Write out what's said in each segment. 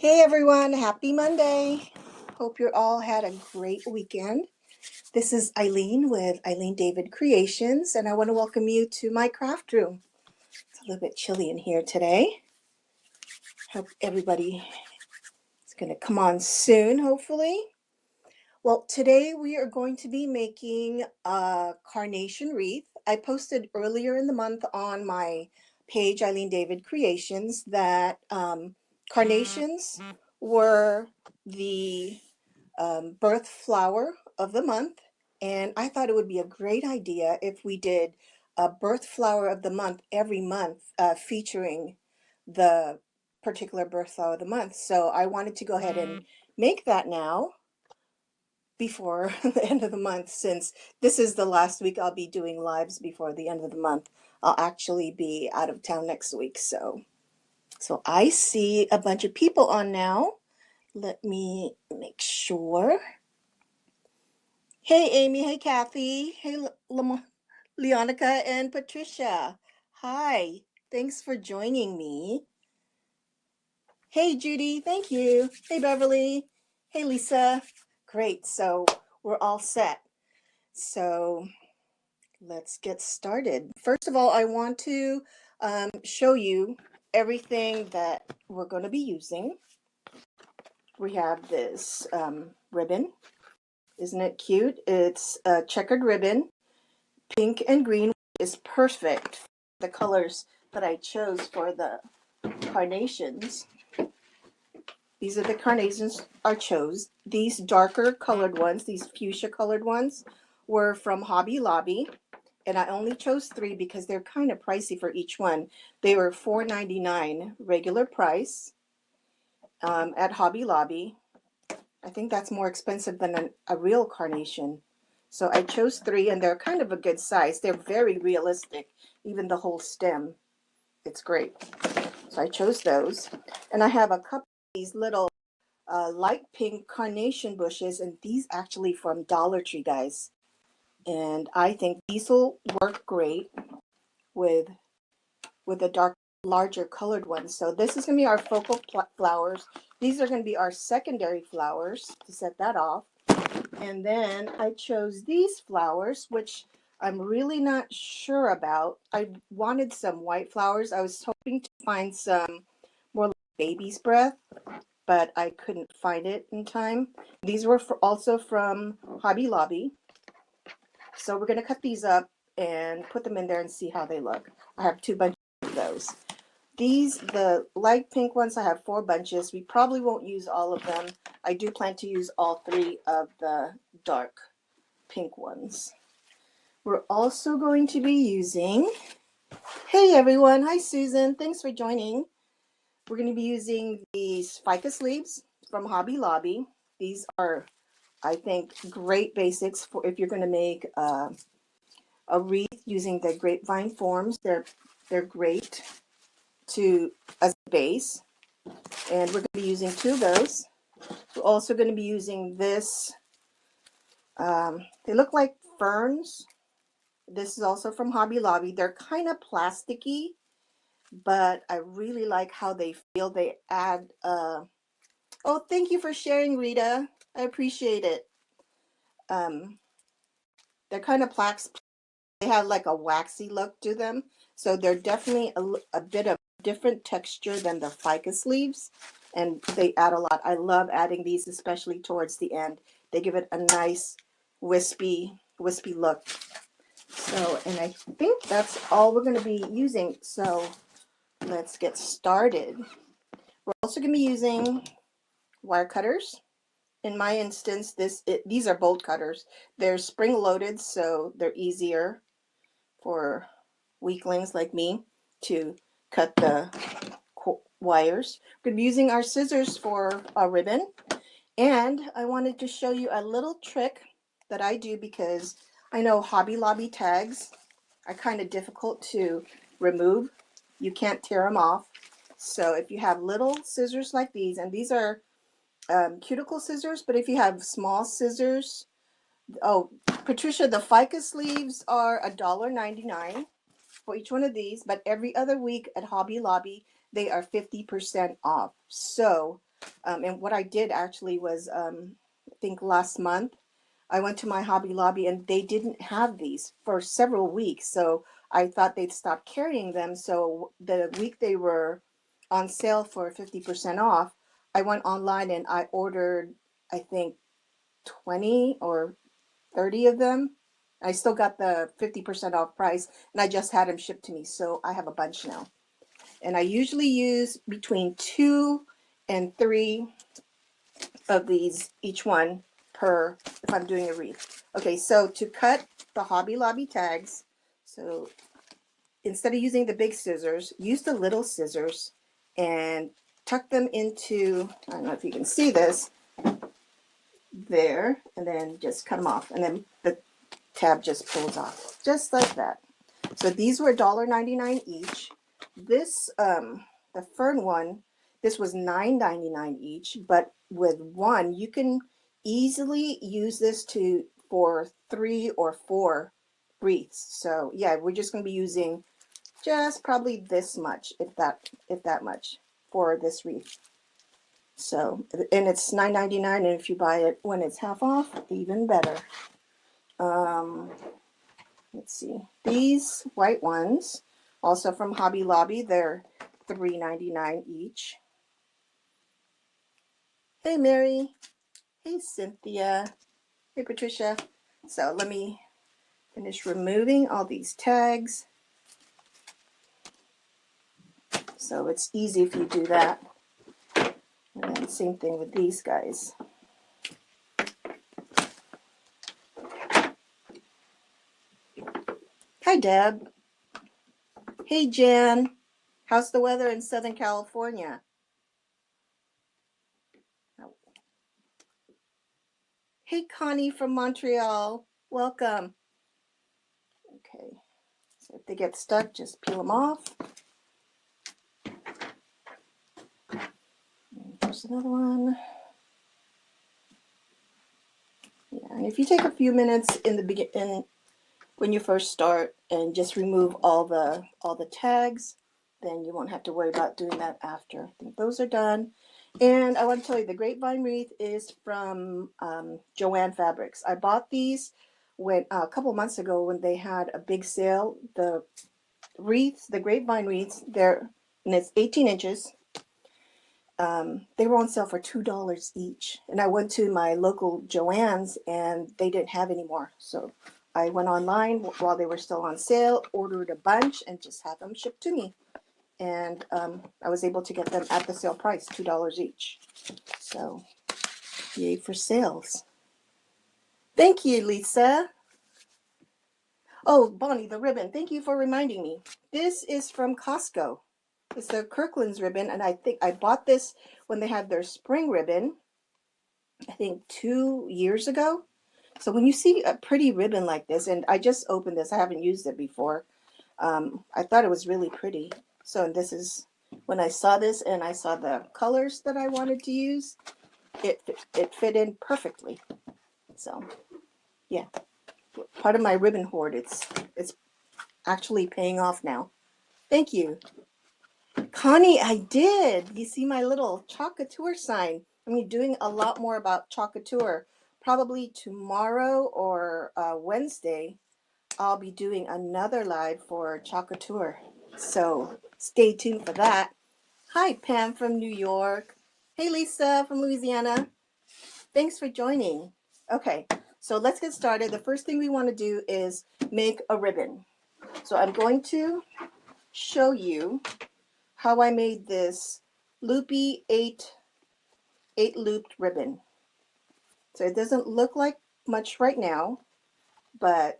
Hey everyone, happy Monday. Hope you all had a great weekend. This is Eileen with Eileen David Creations, and I want to welcome you to my craft room. It's a little bit chilly in here today. Hope everybody is going to come on soon, hopefully. Well, today we are going to be making a carnation wreath. I posted earlier in the month on my page, Eileen David Creations, that carnations were the birth flower of the month. And I thought it would be a great idea if we did a birth flower of the month every month featuring the particular birth flower of the month. So I wanted to go ahead and make that now before the end of the month, since this is the last week I'll be doing lives before the end of the month. I'll actually be out of town next week. So I see a bunch of people on now. Let me make sure. Hey, Amy. Hey, Kathy. Hey, Leonica and Patricia. Hi. Thanks for joining me. Hey, Judy. Thank you. Hey, Beverly. Hey, Lisa. Great. So we're all set. So let's get started. First of all, I want to show you everything that we're going to be using. We have this ribbon. Isn't it cute? It's a checkered ribbon. Pink and green is perfect. The colors that I chose for the carnations. These are the carnations I chose. These darker colored ones, these fuchsia colored ones, were from Hobby Lobby. And I only chose 3 because they're kind of pricey for each one. They were $4.99 regular price at Hobby Lobby. I think that's more expensive than a real carnation. So I chose 3, and they're kind of a good size. They're very realistic, even the whole stem. It's great. So I chose those. And I have a couple of these little light pink carnation bushes, and these actually from Dollar Tree, guys. And I think these will work great with the dark, larger colored ones. So this is going to be our focal flowers. These are going to be our secondary flowers to set that off. And then I chose these flowers, which I'm really not sure about. I wanted some white flowers. I was hoping to find some more like baby's breath, but I couldn't find it in time. These were also from Hobby Lobby. So we're going to cut these up and put them in there and see how they look. I have 2 bunches of those. These, the light pink ones, I have 4 bunches. We probably won't use all of them. I do plan to use all 3 of the dark pink ones. We're also going to be using, hey everyone, hi Susan, thanks for joining. We're going to be using these ficus leaves from Hobby Lobby. These are, I think, great basics for if you're going to make a wreath using the grapevine forms. They're great as a base, and we're going to be using 2 of those. We're also going to be using this. They look like ferns. This is also from Hobby Lobby. They're kind of plasticky, but I really like how they feel. They add. Oh, thank you for sharing, Rita. I appreciate it. They're kind of plaques. They have like a waxy look to them, so they're definitely a bit of different texture than the ficus leaves, and they add a lot. I love adding these, especially towards the end. They give it a nice wispy look. So, and I think that's all we're going to be using. So let's get started. We're also going to be using wire cutters. In my instance, these are bolt cutters. They're spring loaded, so they're easier for weaklings like me to cut the wires. We're going to be using our scissors for our ribbon. And I wanted to show you a little trick that I do, because I know Hobby Lobby tags are kind of difficult to remove. You can't tear them off. So if you have little scissors like these, and these are cuticle scissors, but if you have small scissors, oh, Patricia, the ficus leaves are $1.99 for each one of these, but every other week at Hobby Lobby, they are 50% off. So And what I did actually was, I think last month, I went to my Hobby Lobby and they didn't have these for several weeks. So I thought they'd stop carrying them. So the week they were on sale for 50% off, I went online and I ordered, I think, 20 or 30 of them. I still got the 50% off price and I just had them shipped to me. So I have a bunch now. And I usually use between 2 and 3 of these, each one per, if I'm doing a wreath. Okay, so to cut the Hobby Lobby tags, so instead of using the big scissors, use the little scissors and tuck them into, I don't know if you can see this, there, and then just cut them off. And then the tab just pulls off, just like that. So these were $1.99 each. This, the fern one, this was $9.99 each, but with one, you can easily use this for 3 or 4 wreaths. So yeah, we're just going to be using just probably this much, if that much, for this wreath. So, and it's $9.99, and if you buy it when it's half off, even better. Let's see. These white ones, also from Hobby Lobby, they're $3.99 each. Hey, Mary. Hey, Cynthia. Hey, Patricia. So let me finish removing all these tags. So it's easy if you do that. And then same thing with these guys. Hi, Deb. Hey, Jan. How's the weather in Southern California? Hey, Connie from Montreal. Welcome. Okay. So if they get stuck, just peel them off. There's another one. Yeah, and if you take a few minutes in the beginning, when you first start, and just remove all the tags, then you won't have to worry about doing that after. I think those are done. And I want to tell you, the grapevine wreath is from Joann Fabrics. I bought these when a couple months ago when they had a big sale. The wreaths, the grapevine wreaths, and it's 18 inches. They were on sale for $2 each. And I went to my local Joann's and they didn't have any more. So I went online while they were still on sale, ordered a bunch, and just had them shipped to me. And I was able to get them at the sale price, $2 each. So yay for sales. Thank you, Lisa. Oh, Bonnie, the ribbon. Thank you for reminding me. This is from Costco. It's the Kirkland's ribbon, and I think I bought this when they had their spring ribbon, I think 2 years ago. So when you see a pretty ribbon like this, and I just opened this, I haven't used it before. I thought it was really pretty. So this is, when I saw this and I saw the colors that I wanted to use, it fit in perfectly. So yeah, part of my ribbon hoard, it's actually paying off now. Thank you. Connie, I did. You see my little Chalk Couture sign. I'm going to be doing a lot more about Chalk Couture. Probably tomorrow or Wednesday, I'll be doing another live for Chalk Couture. So stay tuned for that. Hi, Pam from New York. Hey, Lisa from Louisiana. Thanks for joining. Okay, so let's get started. The first thing we want to do is make a ribbon. So I'm going to show you how I made this loopy 8 looped ribbon. So it doesn't look like much right now, but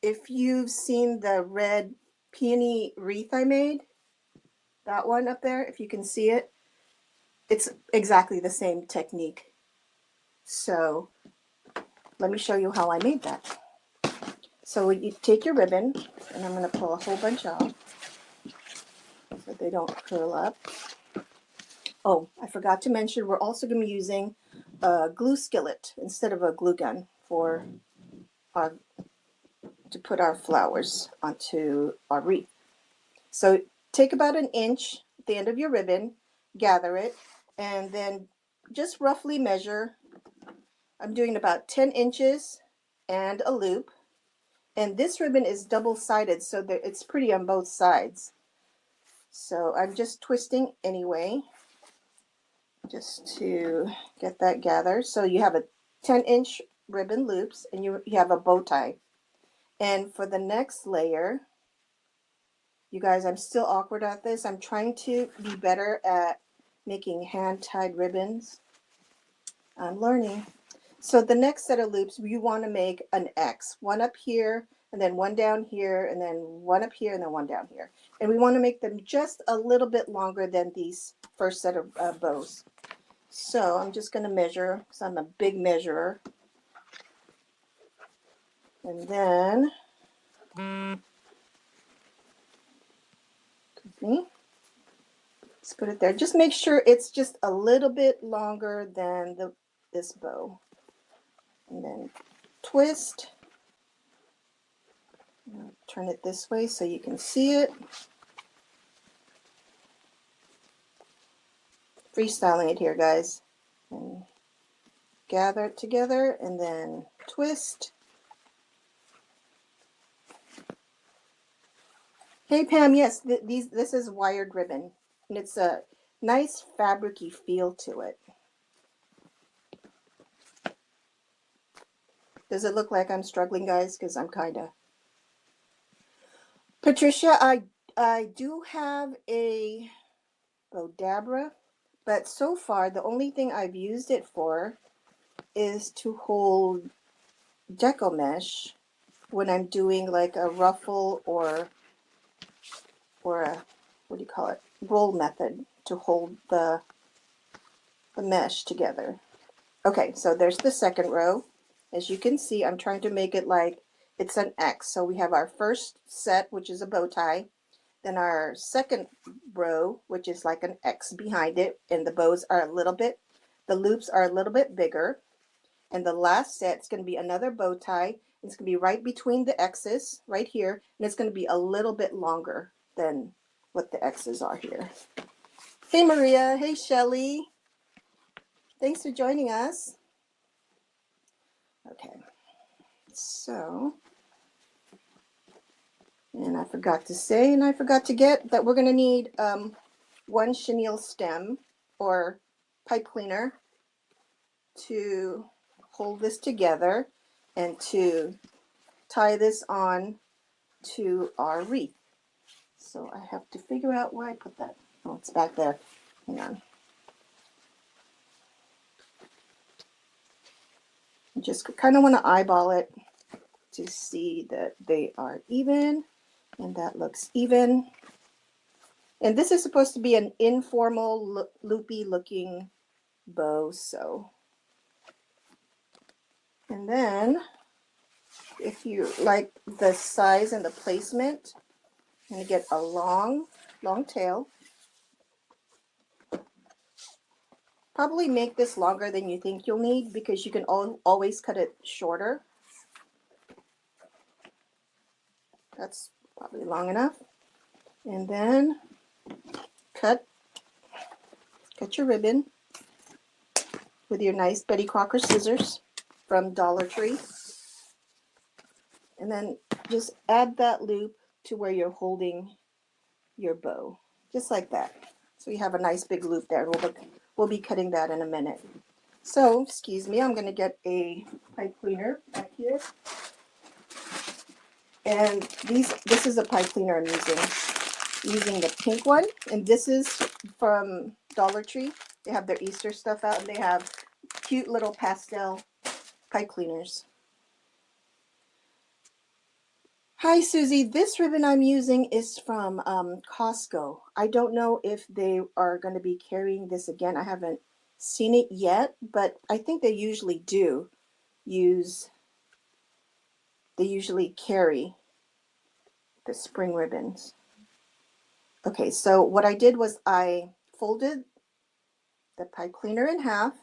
if you've seen the red peony wreath I made, that one up there, if you can see it, it's exactly the same technique. So let me show you how I made that. So you take your ribbon, and I'm going to pull a whole bunch off so they don't curl up. Oh, I forgot to mention, we're also going to be using a glue skillet instead of a glue gun for to put our flowers onto our wreath. So take about 1 inch at the end of your ribbon, gather it, and then just roughly measure. I'm doing about 10 inches and a loop. And this ribbon is double-sided, so that it's pretty on both sides. So I'm just twisting anyway, just to get that gathered. So you have a 10-inch ribbon loops, and you have a bow tie. And for the next layer, you guys, I'm still awkward at this. I'm trying to be better at making hand-tied ribbons. I'm learning. So the next set of loops, you want to make an X, one up here, and then one down here, and then one up here, and then one down here. And we want to make them just a little bit longer than these first set of bows. So I'm just going to measure, because I'm a big measurer. And then, let's put it there. Just make sure it's just a little bit longer than this bow. And then twist. Turn it this way so you can see it. Freestyling it here, guys. And gather it together and then twist. Hey Pam, yes, this is wired ribbon, and it's a nice fabricy feel to it. Does it look like I'm struggling, guys? Because I'm kinda. Patricia, I do have a Bodabra, but so far the only thing I've used it for is to hold deco mesh when I'm doing like a ruffle or a, what do you call it, roll method to hold the mesh together. Okay, so there's the second row. As you can see, I'm trying to make it like it's an X. So we have our first set, which is a bow tie, then our second row, which is like an X behind it, and the bows are a little bit, the loops are a little bit bigger, and the last set is going to be another bow tie. It's going to be right between the X's, right here, and it's going to be a little bit longer than what the X's are here. Hey Maria, hey Shelly. Thanks for joining us. Okay, so, and I forgot to say, and I forgot to get that we're going to need one chenille stem or pipe cleaner to hold this together and to tie this on to our wreath. So I have to figure out where I put that. Oh, it's back there. Hang on. I just kind of want to eyeball it to see that they are even, and that looks even. And this is supposed to be an informal, loopy looking bow, so. And then, if you like the size and the placement, I'm going to get a long tail. Probably make this longer than you think you'll need, because you can always cut it shorter. That's probably long enough. And then cut your ribbon with your nice Betty Crocker scissors from Dollar Tree. And then just add that loop to where you're holding your bow, just like that. So you have a nice big loop there. We'll be cutting that in a minute. So, excuse me, I'm going to get a pipe cleaner back here. And this is a pipe cleaner I'm using the pink one, and this is from Dollar Tree. They have their Easter stuff out, and they have cute little pastel pipe cleaners. Hi Susie, this ribbon I'm using is from Costco. I don't know if they are going to be carrying this again. I haven't seen it yet, but I think they usually do they usually carry the spring ribbons. Okay, so what I did was I folded the pipe cleaner in half,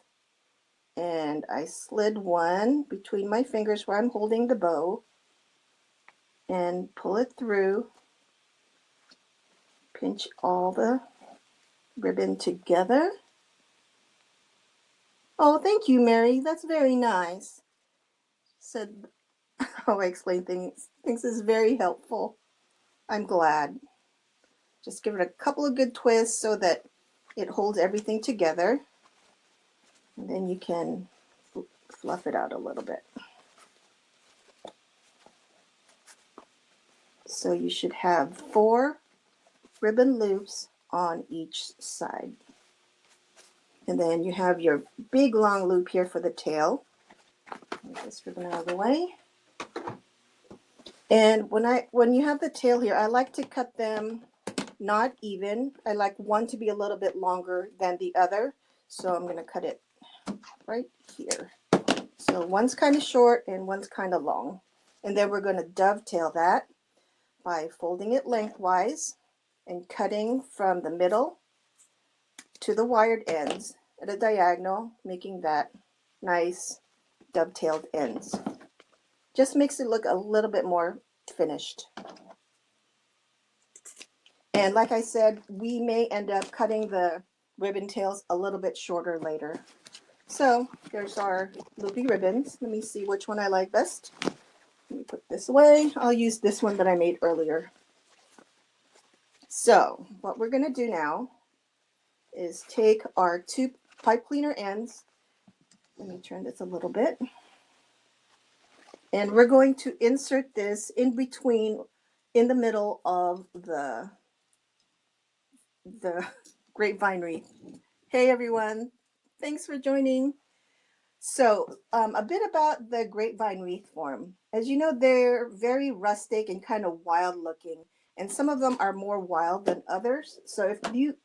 and I slid one between my fingers where I'm holding the bow and pull it through, pinch all the ribbon together, Oh, thank you, Mary. That's very nice. Said how I explain things. Things is very helpful. I'm glad. Just give it a couple of good twists so that it holds everything together. And then you can fluff it out a little bit. So you should have 4 ribbon loops on each side. And then you have your big long loop here for the tail. Move this ribbon out of the way. And when you have the tail here, I like to cut them not even. I like one to be a little bit longer than the other. So I'm going to cut it right here. So one's kind of short and one's kind of long. And then we're going to dovetail that by folding it lengthwise and cutting from the middle to the wired ends at a diagonal, making that nice dovetailed ends. Just makes it look a little bit more finished. And like I said, we may end up cutting the ribbon tails a little bit shorter later. So there's our loopy ribbons. Let me see which one I like best. Let me put this away. I'll use this one that I made earlier. So what we're going to do now is take our 2 pipe cleaner ends. Let me turn this a little bit. And we're going to insert this in between, in the middle of the grapevine wreath. Hey everyone, thanks for joining. So a bit about the grapevine wreath form. As you know, they're very rustic and kind of wild looking, and some of them are more wild than others. So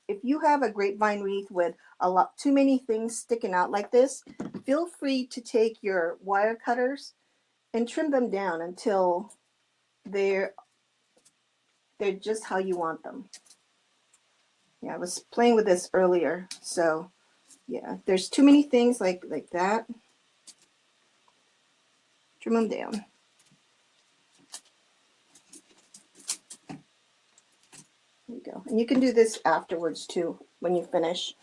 if you have a grapevine wreath with a lot too many things sticking out like this, feel free to take your wire cutters and trim them down until they're just how you want them. Yeah, I was playing with this earlier. So yeah, if there's too many things like that, trim them down. There you go. And you can do this afterwards too when you finish.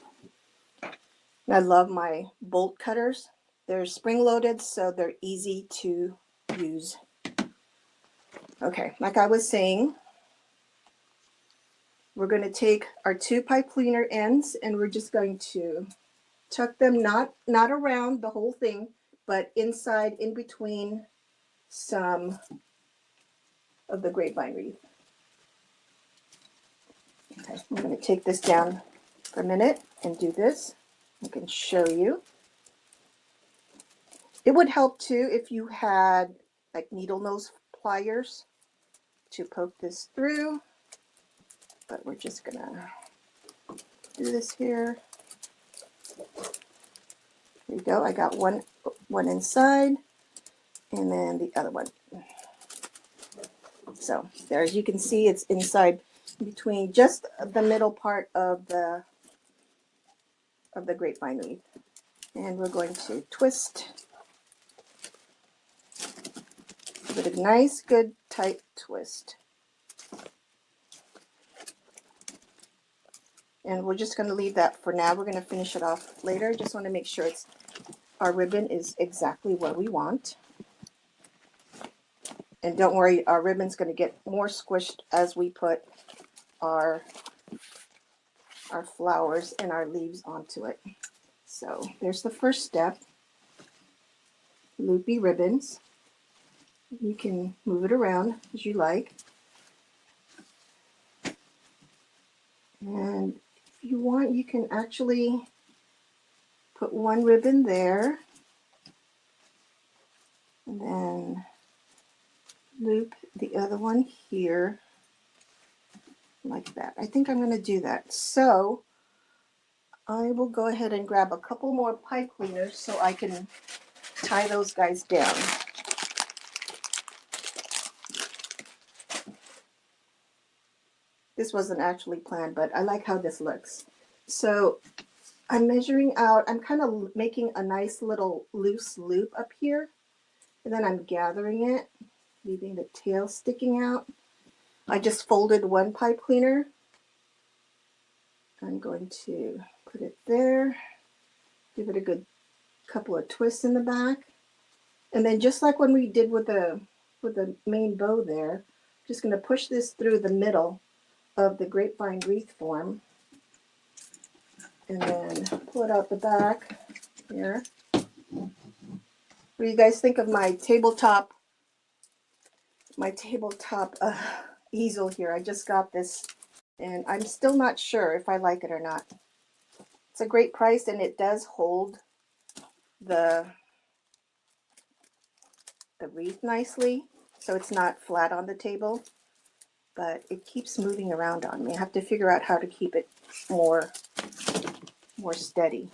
And I love my bolt cutters. They're spring loaded, so they're easy to use. Okay, like I was saying, we're going to take our 2 pipe cleaner ends and we're just going to tuck them not around the whole thing, but inside, in between some of the grapevine wreath. Okay, I'm going to take this down for a minute and do this. I can show you. It would help too if you had like needle nose pliers to poke this through, but we're just gonna do this here. There you go. I got one inside and then the other one. So there, as you can see, it's inside between just the middle part of the grapevine wreath. And we're going to twist. Give it a nice, good, tight twist. And we're just going to leave that for now. We're going to finish it off later. Just want to make sure our ribbon is exactly what we want. And don't worry, our ribbon's going to get more squished as we put our flowers and our leaves onto it. So there's the first step. Loopy ribbons. You can move it around as you like. And if you want, you can actually put one ribbon there and then loop the other one here like that. I think I'm going to do that. So I will go ahead and grab a couple more pipe cleaners so I can tie those guys down. This wasn't actually planned, but I like how this looks. So I'm measuring out, I'm kind of making a nice little loose loop up here, and then I'm gathering it, leaving the tail sticking out. I just folded one pipe cleaner. I'm going to put it there, give it a good couple of twists in the back. And then just like when we did with the main bow there, just going to push this through the middle of the grapevine wreath form. And then pull it out the back here. What do you guys think of my tabletop easel here? I just got this and I'm still not sure if I like it or not. It's a great price and it does hold the wreath nicely, so it's not flat on the table, but it keeps moving around on me. I have to figure out how to keep it more steady.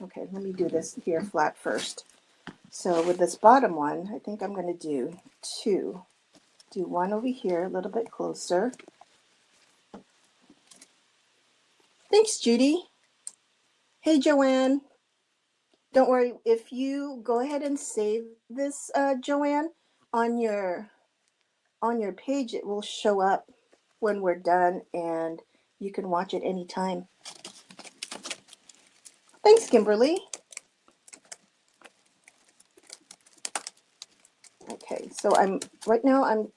Okay, let me do this here flat first. So with this bottom one, I think I'm going to do two. Do one over here a little bit closer. Thanks, Judy. Hey, Joanne. Don't worry, if you go ahead and save this, Joanne, on your page, it will show up when we're done and you can watch it anytime. Thanks, Kimberly. Okay, so right now I'm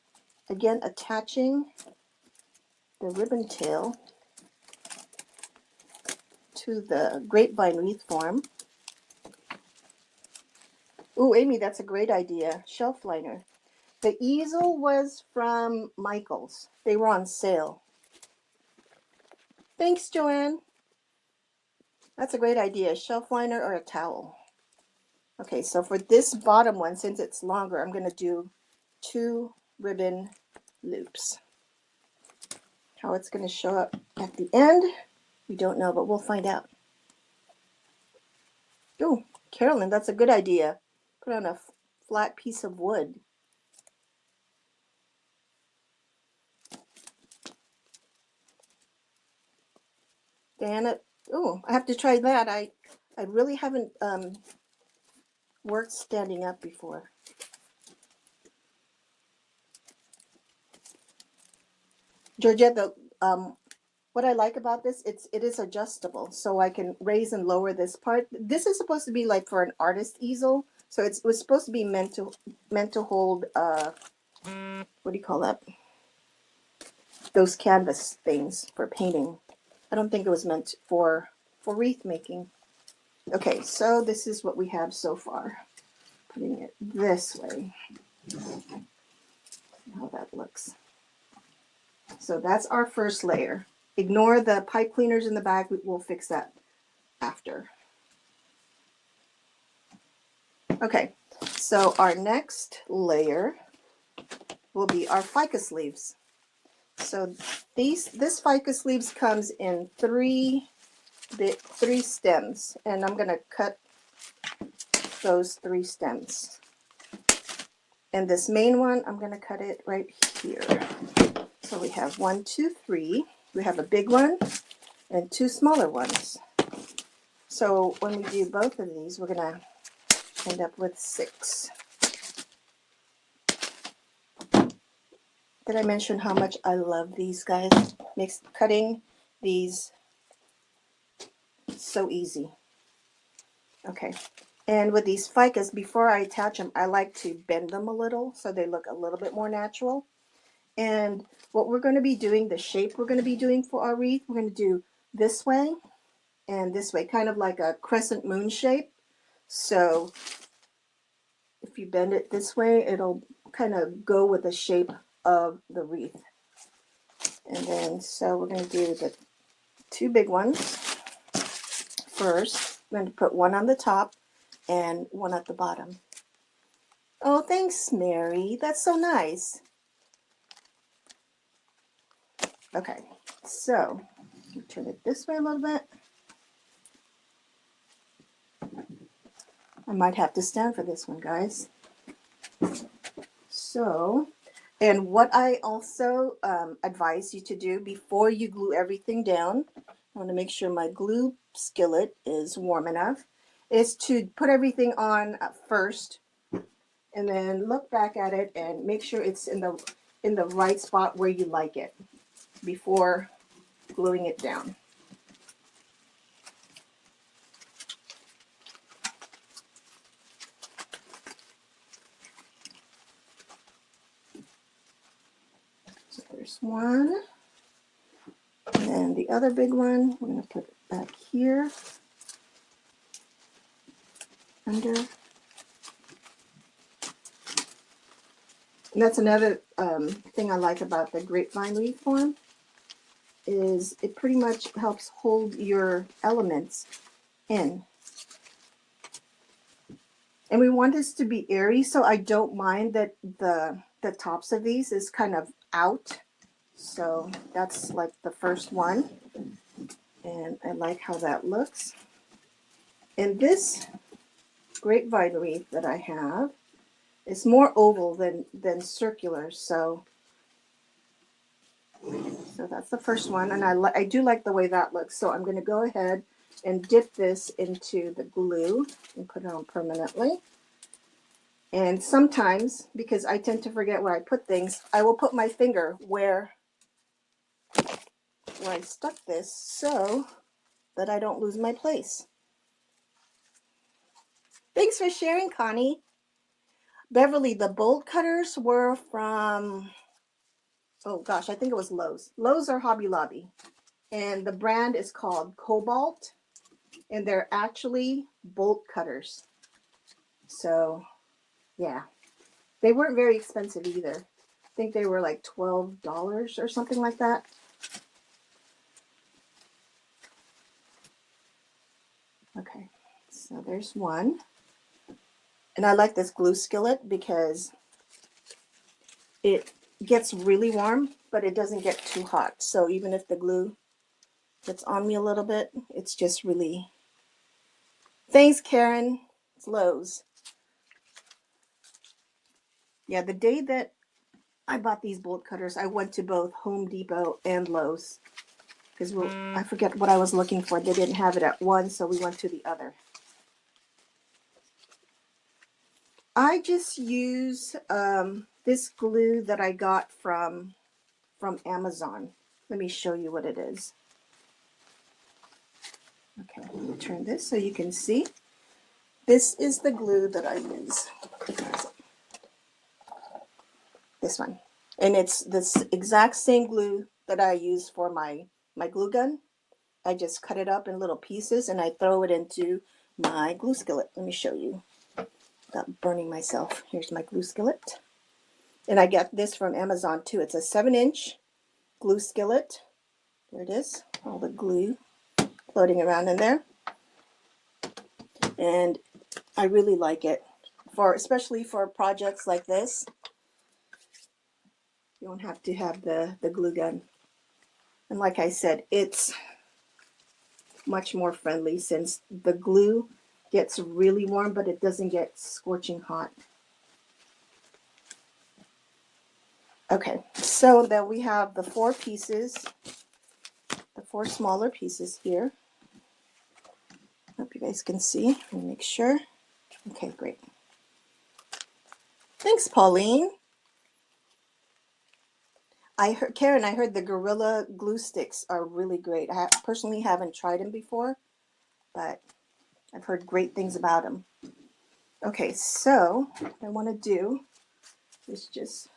again attaching the ribbon tail to the grapevine wreath form. Ooh, Amy, that's a great idea. Shelf liner. The easel was from Michael's. They were on sale. Thanks, Joanne. That's a great idea. Shelf liner or a towel. Okay, so for this bottom one, since it's longer, I'm going to do 2 ribbon loops. How it's going to show up at the end, we don't know, but we'll find out. Oh, Carolyn, that's a good idea. Put on a flat piece of wood. Diana, oh, I have to try that. I really haven't worked standing up before. Georgette, what I like about this, it is adjustable, so I can raise and lower this part. This is supposed to be like for an artist easel, so it was supposed to be meant to hold what do you call that? Those canvas things for painting. I don't think it was meant for wreath making. Okay, so this is what we have so far. Putting it this way. See how that looks. So that's our first layer. Ignore the pipe cleaners in the back. We'll fix that after. Okay, so our next layer will be our ficus leaves. So this ficus leaves comes in three stems, and I'm going to cut those 3 stems. And this main one, I'm going to cut it right here. So we have 1, 2, 3. We have a big one and 2 smaller ones. So when we do both of these, we're going to end up with 6. Did I mention how much I love these guys? Makes cutting these so easy. Okay. And with these ficus, before I attach them, I like to bend them a little so they look a little bit more natural. And what we're going to be doing, the shape we're going to be doing for our wreath, we're going to do this way and this way, kind of like a crescent moon shape. So if you bend it this way, it'll kind of go with the shape of the wreath. And then, so we're going to do the 2 big ones first. I'm going to put one on the top and one at the bottom. Oh, thanks, Mary. That's so nice. Okay, so turn it this way a little bit. I might have to stand for this one, guys. So, and what I also advise you to do before you glue everything down, I want to make sure my glue skillet is warm enough, is to put everything on first and then look back at it and make sure it's in the right spot where you like it before gluing it down. there's one. And then the other big one, I'm going to put it back here under. And that's another thing I like about the grapevine wreath form, is it pretty much helps hold your elements in. And we want this to be airy, so I don't mind that the tops of these is kind of out. So that's like the first one. And I like how that looks. And this grapevine wreath that I have is more oval than circular, so that's the first one. And I do like the way that looks, so I'm going to go ahead and dip this into the glue and put it on permanently. And sometimes, because I tend to forget where I put things, I will put my finger where I stuck this so that I don't lose my place. Thanks for sharing, Connie. Beverly, the bolt cutters were from, oh gosh, I think it was Lowe's. Lowe's or Hobby Lobby. And the brand is called Cobalt. And they're actually bolt cutters. So, yeah. They weren't very expensive either. I think they were like $12 or something like that. Okay, so there's one. And I like this glue skillet because it gets really warm, but it doesn't get too hot. So even if the glue gets on me a little bit, it's just really... Thanks, Karen. It's Lowe's. Yeah, the day that I bought these bolt cutters, I went to both Home Depot and Lowe's. Because I forget what I was looking for. They didn't have it at one, so we went to the other. I just use this glue that I got from Amazon. Let me show you what it is. Okay, let me turn this so you can see. This is the glue that I use. This one. And it's this exact same glue that I use for my glue gun. I just cut it up in little pieces and I throw it into my glue skillet. Let me show you without burning myself. Here's my glue skillet. And I got this from Amazon too. It's a 7-inch glue skillet. There it is. All the glue floating around in there. And I really like it, especially for projects like this. You don't have to have the glue gun. And like I said, it's much more friendly since the glue gets really warm, but it doesn't get scorching hot. Okay, so then we have the 4 pieces, the 4 smaller pieces here. Hope you guys can see. Let me make sure. Okay, great. Thanks, Pauline. Karen, I heard the Gorilla glue sticks are really great. I personally haven't tried them before, but I've heard great things about them. Okay, so what I want to do is just,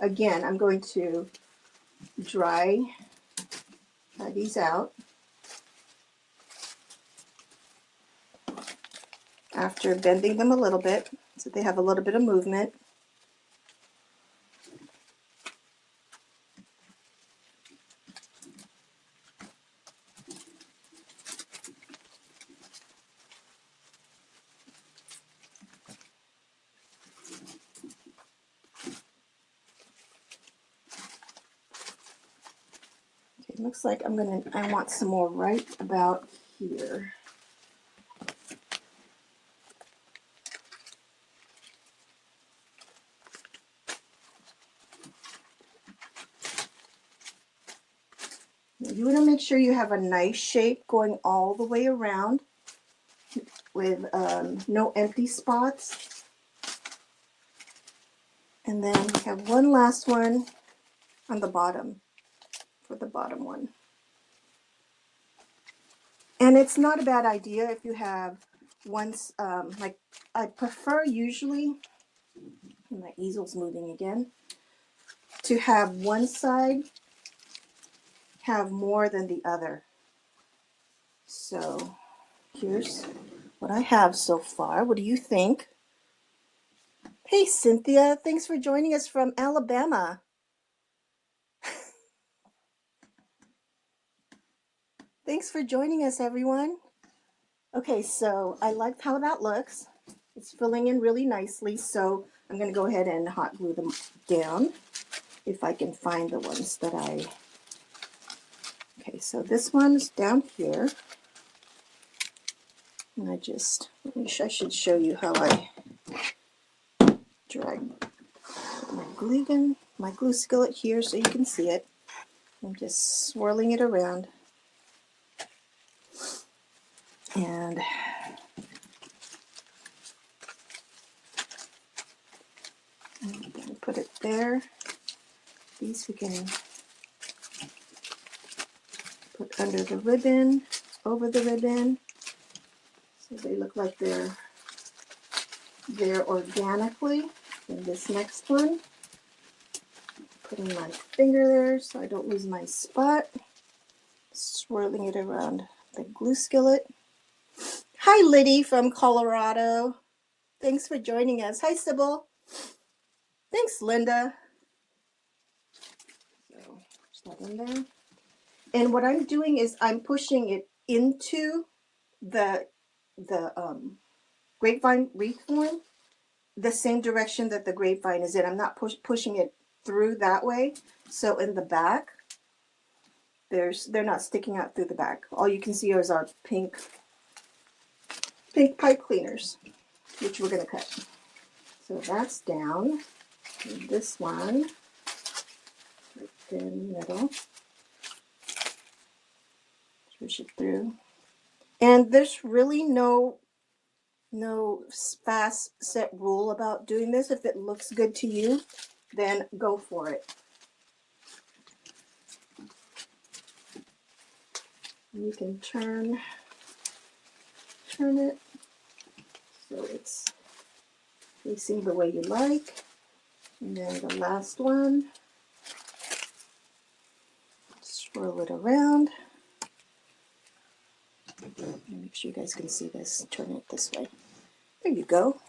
again, I'm going to dry these out after bending them a little bit so they have a little bit of movement. Okay, it looks like I want some more right about here. You want to make sure you have a nice shape going all the way around with no empty spots. And then we have one last one on the bottom for the bottom one. And it's not a bad idea if you have ones, like I prefer usually, my easel's moving again, to have one side have more than the other. So here's what I have so far. What do you think? Hey, Cynthia, thanks for joining us from Alabama. Thanks for joining us, everyone. Okay, so I like how that looks. It's filling in really nicely, so I'm going to go ahead and hot glue them down if I can find the ones that I... Okay, so this one's down here. And I should show you how I drag my glue skillet here so you can see it. I'm just swirling it around. And I'm going to put it there. These we can put under the ribbon, over the ribbon, so they look like they're there organically. And this next one, putting my finger there so I don't lose my spot, swirling it around the glue skillet. Hi, Liddy from Colorado. Thanks for joining us. Hi, Sybil. Thanks, Linda. So, that in there. And what I'm doing is I'm pushing it into the grapevine wreath form, the same direction that the grapevine is in. I'm not pushing it through that way. So in the back, they're not sticking out through the back. All you can see is our pink pipe cleaners, which we're going to cut. So that's down. And this one, right there in the middle. Push it through. And there's really no fast set rule about doing this. If it looks good to you, then go for it. You can turn it so it's facing the way you like. And then the last one, swirl it around. Make sure you guys can see this. Turn it this way. There you go.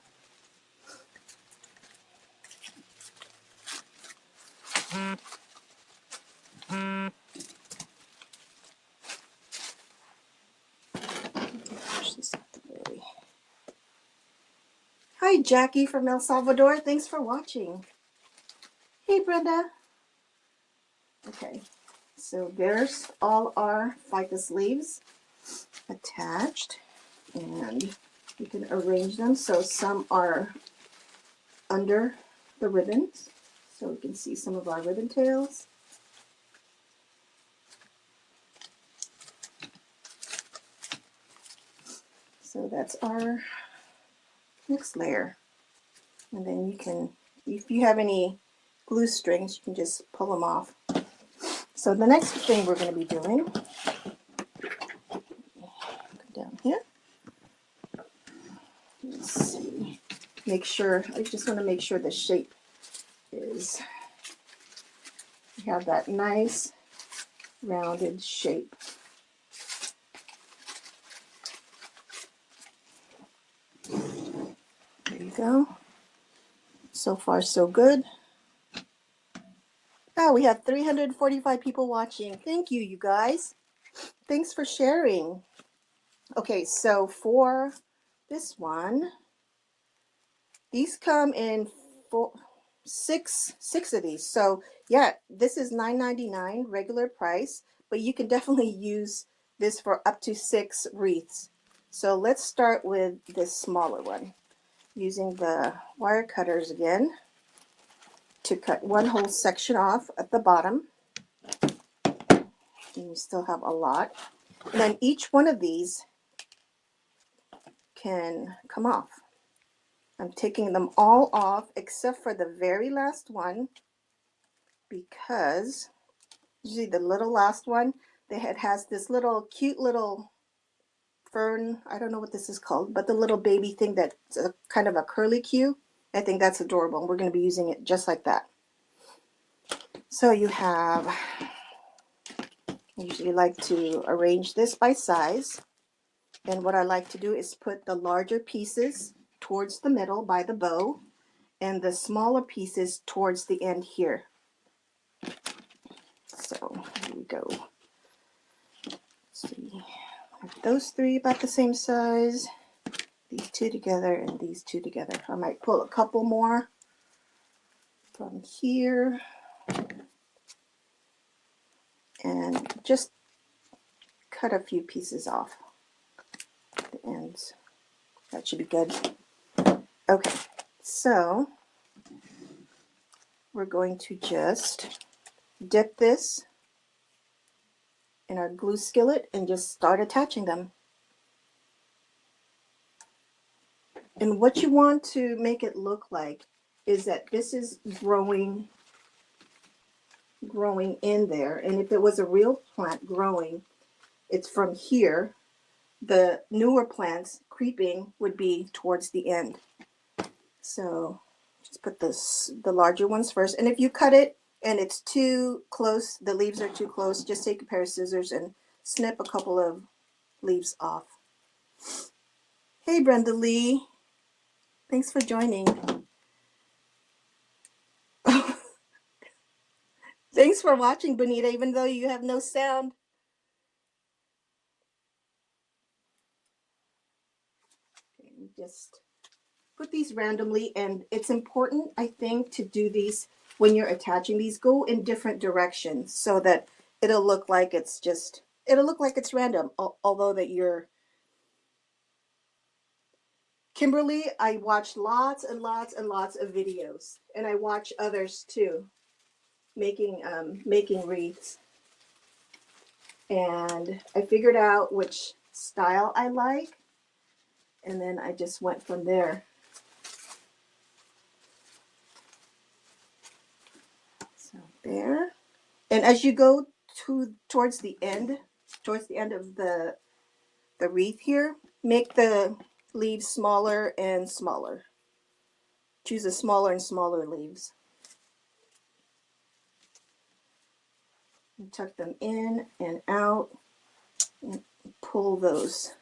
Push this out the way. Hi, Jackie from El Salvador. Thanks for watching. Hey, Brenda. Okay, so there's all our ficus leaves attached, and you can arrange them so some are under the ribbons, so we can see some of our ribbon tails. So that's our next layer. And then you can, if you have any glue strings, you can just pull them off. So the next thing we're going to be doing, go down here. Let's see. Make sure, I just want to make sure the shape is, you have that nice rounded shape. There you go. So far, so good. Oh, we have 345 people watching. Thank you, you guys. Thanks for sharing. Okay, so for this one, these come in six of these. So yeah, this is $9.99 regular price, but you can definitely use this for up to 6 wreaths. So let's start with this smaller one, using the wire cutters again to cut one whole section off at the bottom. And you still have a lot. And then each one of these can come off. I'm taking them all off except for the very last one, because usually the little last one, it has this little cute little fern, I don't know what this is called, but the little baby thing that's a kind of a curly Q. I think that's adorable. We're going to be using it just like that. So you have, I usually like to arrange this by size. And what I like to do is put the larger pieces towards the middle by the bow and the smaller pieces towards the end here. So here we go. Let's see. Those three about the same size. These two together and these two together. I might pull a couple more from here and just cut a few pieces off the ends. That should be good. Okay, so we're going to just dip this in our glue skillet and just start attaching them. And what you want to make it look like is that this is growing in there. And if it was a real plant growing, it's from here. The newer plants creeping would be towards the end. So just put the larger ones first. And if you cut it and it's too close, the leaves are too close, just take a pair of scissors and snip a couple of leaves off. Hey, Brenda Lee. Thanks for joining. Thanks for watching, Bonita, even though you have no sound. Okay, just put these randomly, and it's important, I think, to do these when you're attaching these. Go in different directions so that it'll look like it's random, although that you're Kimberly. I watched lots and lots and lots of videos, and I watch others too making wreaths, and I figured out which style I like, and then I just went from there. So there. And as you go towards the end of the wreath here, make the leaves smaller and smaller. Choose a smaller and smaller leaves. And tuck them in and out. And pull those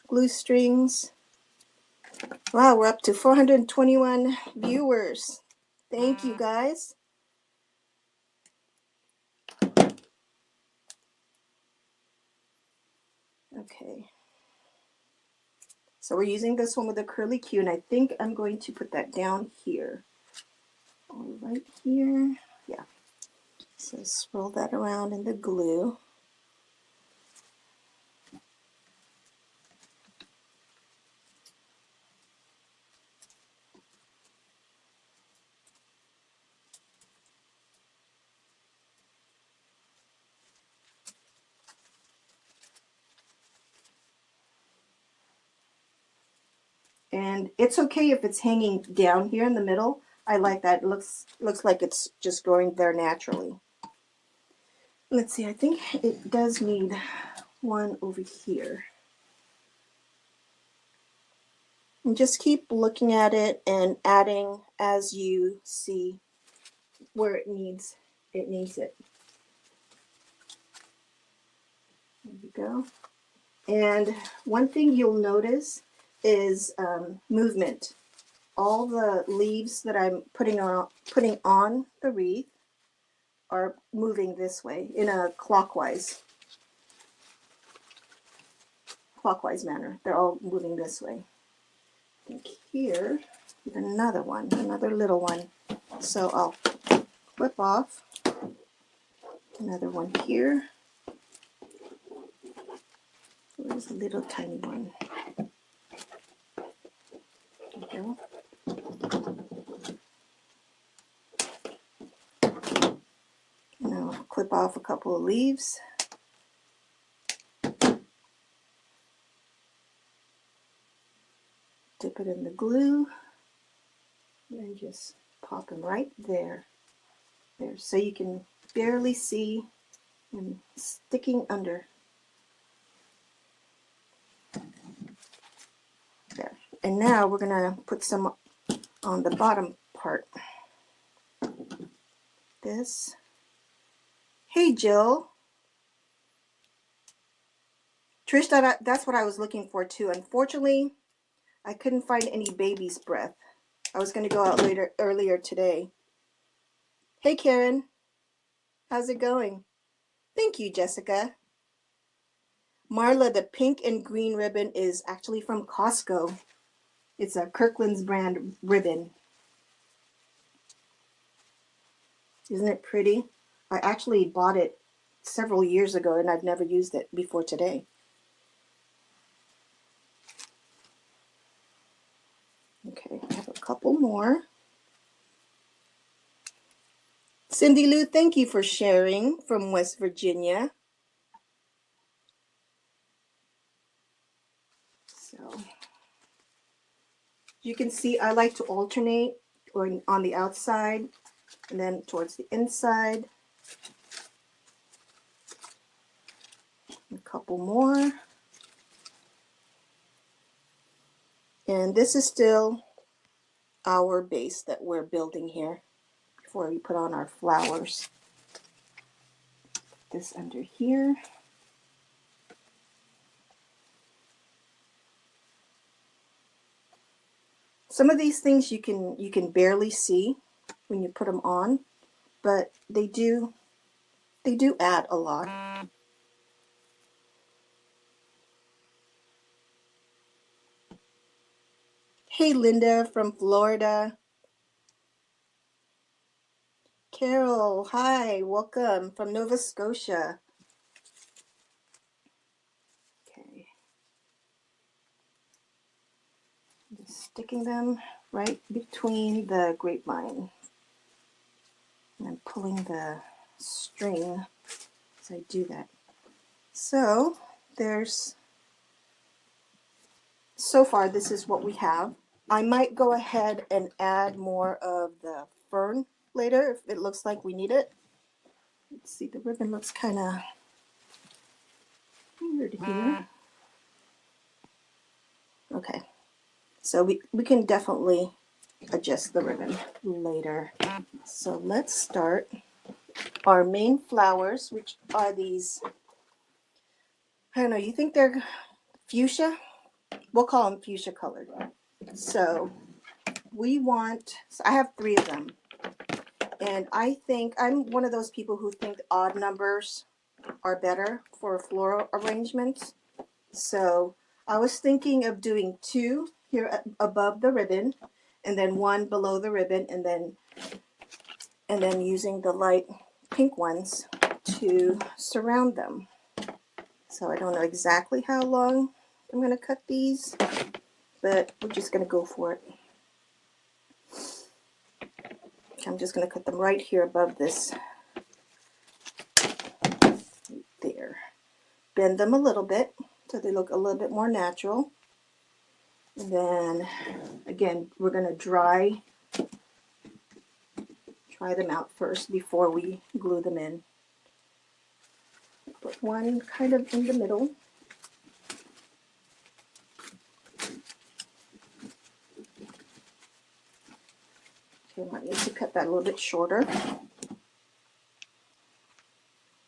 glue strings. Wow, we're up to 421 viewers. Thank you, guys. Okay. So we're using this one with a curly Q, and I think I'm going to put that down here. All right here. Yeah. So swirl that around in the glue. And it's okay if it's hanging down here in the middle. I like that. It looks like it's just growing there naturally. Let's see, I think it does need one over here. And just keep looking at it and adding as you see where it needs it. There we go. And one thing you'll notice is movement. All the leaves that I'm putting on the wreath are moving this way in a clockwise manner. They're all moving this way. I think here, another little one. So I'll clip off another one here. Where's the little tiny one? There we go. Now I'll clip off a couple of leaves. Dip it in the glue. And then just pop them right there. There, so you can barely see them sticking under. There. And now we're going to put some on the bottom part. This. Hey, Jill. Trish, that's what I was looking for too. Unfortunately, I couldn't find any baby's breath. I was going to go out earlier today. Hey, Karen. How's it going? Thank you, Jessica. Marla, the pink and green ribbon is actually from Costco. It's a Kirkland's brand ribbon. Isn't it pretty? I actually bought it several years ago and I've never used it before today. Okay, I have a couple more. Cindy Lou, thank you for sharing from West Virginia. So you can see I like to alternate on the outside and then towards the inside. A couple more. And this is still our base that we're building here before we put on our flowers. This under here. Some of these things you can barely see when you put them on, but they do add a lot. Hey, Linda from Florida. Carol, hi, welcome from Nova Scotia. Okay, just sticking them right between the grapevine. And I'm pulling the string as I do that. So so far this is what we have. I might go ahead and add more of the fern later if it looks like we need it. Let's see, the ribbon looks kind of weird here. Okay, so we can definitely adjust the ribbon later. So let's start our main flowers, which are these, I don't know, you think they're fuchsia? We'll call them fuchsia colored. So I have 3 of them. And I think I'm one of those people who think odd numbers are better for floral arrangements. So I was thinking of doing 2 here above the ribbon and then 1 below the ribbon and then using the light pink ones to surround them. So I don't know exactly how long I'm going to cut these, but we're just going to go for it. I'm just going to cut them right here above this. There. Bend them a little bit so they look a little bit more natural. And then, again, we're going to try them out first before we glue them in. Put one kind of in the middle. Okay, I might need to cut that a little bit shorter.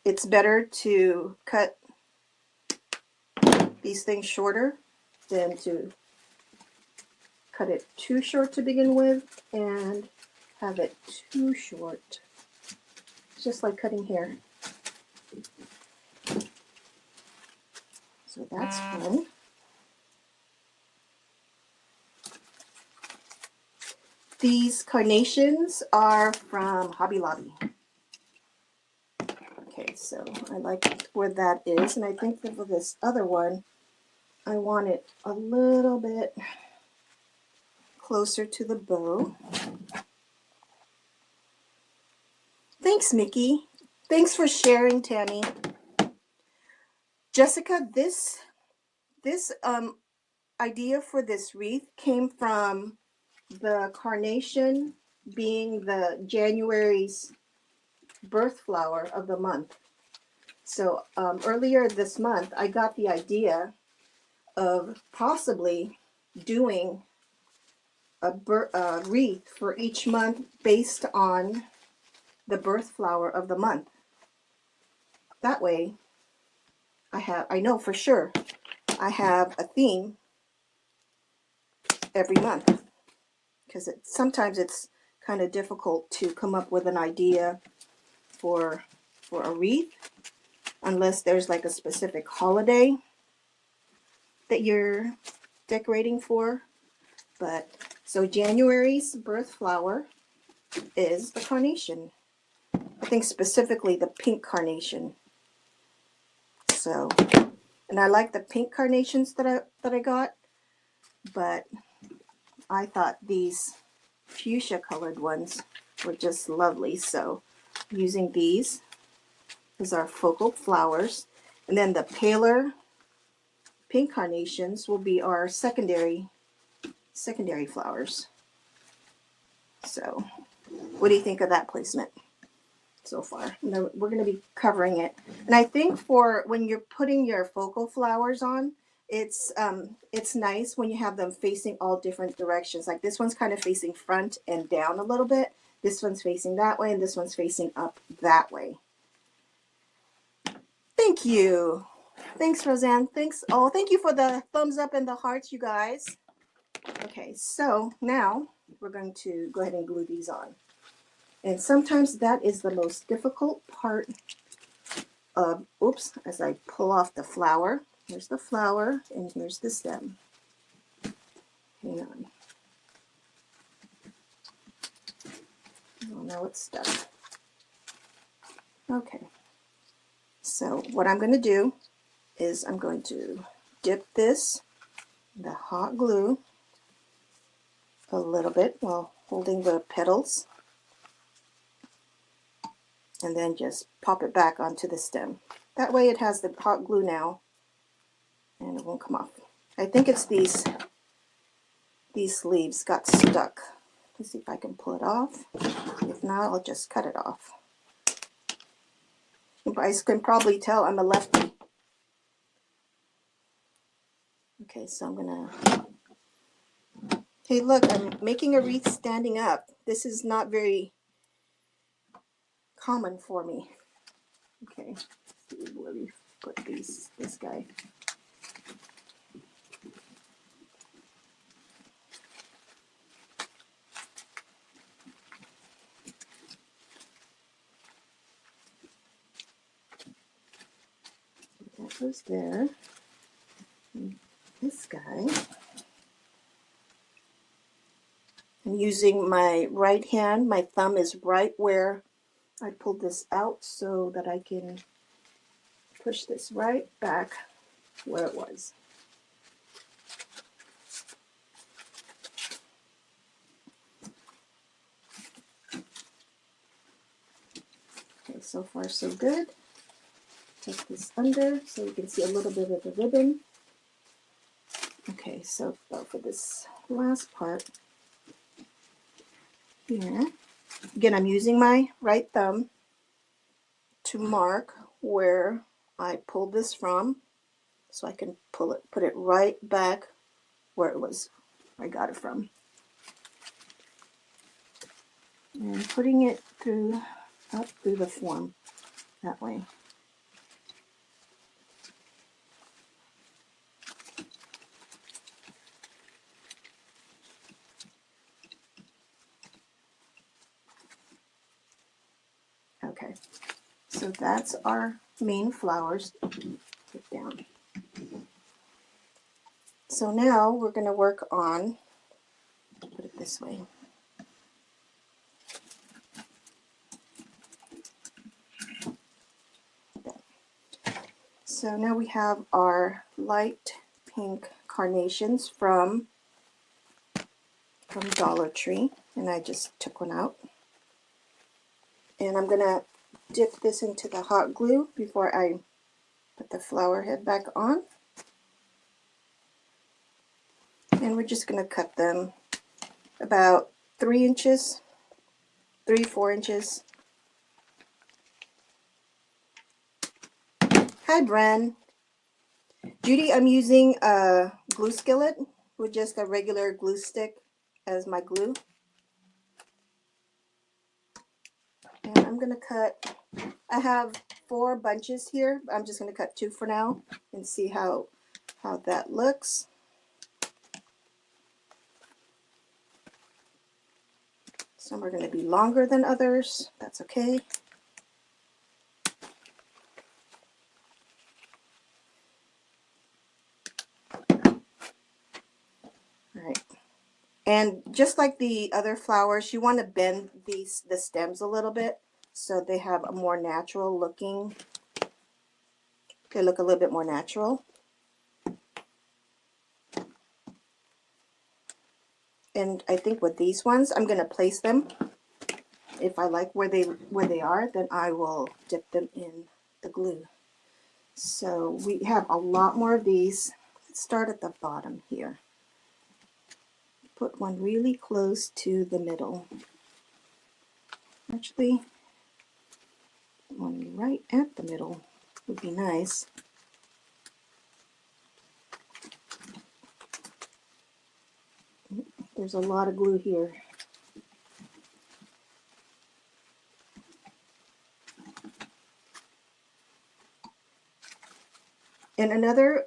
It's better to cut these things shorter than to cut it too short to begin with and have it too short. It's just like cutting hair. So that's fun. These carnations are from Hobby Lobby. Okay, so I like where that is, and I think that for this other one, I want it a little bit closer to the bow. Thanks, Mickey. Thanks for sharing, Tammy. Jessica, this idea for this wreath came from the carnation being the January's birth flower of the month. So earlier this month, I got the idea of possibly doing a wreath for each month based on the birth flower of the month. that way I know for sure I have a theme every month, because sometimes it's kind of difficult to come up with an idea for a wreath unless there's like a specific holiday that you're decorating for. But so January's birth flower is the carnation. I think specifically the pink carnation. So, and I like the pink carnations that I got, but I thought these fuchsia colored ones were just lovely. So using these as our focal flowers, and then the paler pink carnations will be our secondary flowers. So what do you think of that placement so far? And we're going to be covering it. And I think for when you're putting your focal flowers on, it's nice when you have them facing all different directions. Like this one's kind of facing front and down a little bit. This one's facing that way, and this one's facing up that way. Thank you. Thanks, Roseanne. Thanks. Oh, thank you for the thumbs up and the hearts, you guys. Okay, so now we're going to go ahead and glue these on. And sometimes that is the most difficult part of, oops, as I pull off the flower. Here's the flower, and here's the stem. Hang on. Oh, now it's stuck. Okay. So what I'm going to do is I'm going to dip this in the hot glue a little bit while holding the petals, and then just pop it back onto the stem. That way it has the hot glue now and it won't come off. I think it's these leaves got stuck. Let's see if I can pull it off. If not, I'll just cut it off. You guys can probably tell I'm a lefty. Okay, so I'm gonna, hey look, I'm making a wreath standing up. This is not very common for me. Okay, let's see where we put this guy. That goes there. And this guy, I'm using my right hand. My thumb is right where I pulled this out so that I can push this right back where it was. Okay, so far so good. Take this under so you can see a little bit of the ribbon. Okay, so for this last part here, again, I'm using my right thumb to mark where I pulled this from, so I can put it right back where it was, where I got it from. And putting it up through the form that way. Okay, so that's our main flowers. Put down. So now we're going to work on, put it this way. So now we have our light pink carnations from Dollar Tree, and I just took one out. And I'm going to dip this into the hot glue before I put the flower head back on. And we're just going to cut them about 3 inches, 4 inches. Hi, Bren. Judy, I'm using a glue skillet with just a regular glue stick as my glue. And I'm going to cut, I have 4 bunches here. I'm just going to cut 2 for now and see how that looks. Some are going to be longer than others. That's okay. All right. And just like the other flowers, you want to bend the stems a little bit so they have a more natural looking, they look a little bit more natural. And I think with these ones, I'm going to place them. If I like where they are, then I will dip them in the glue. So we have a lot more of these. Let's start at the bottom here. Put one really close to the middle. Actually, one right at the middle would be nice. There's a lot of glue here. And another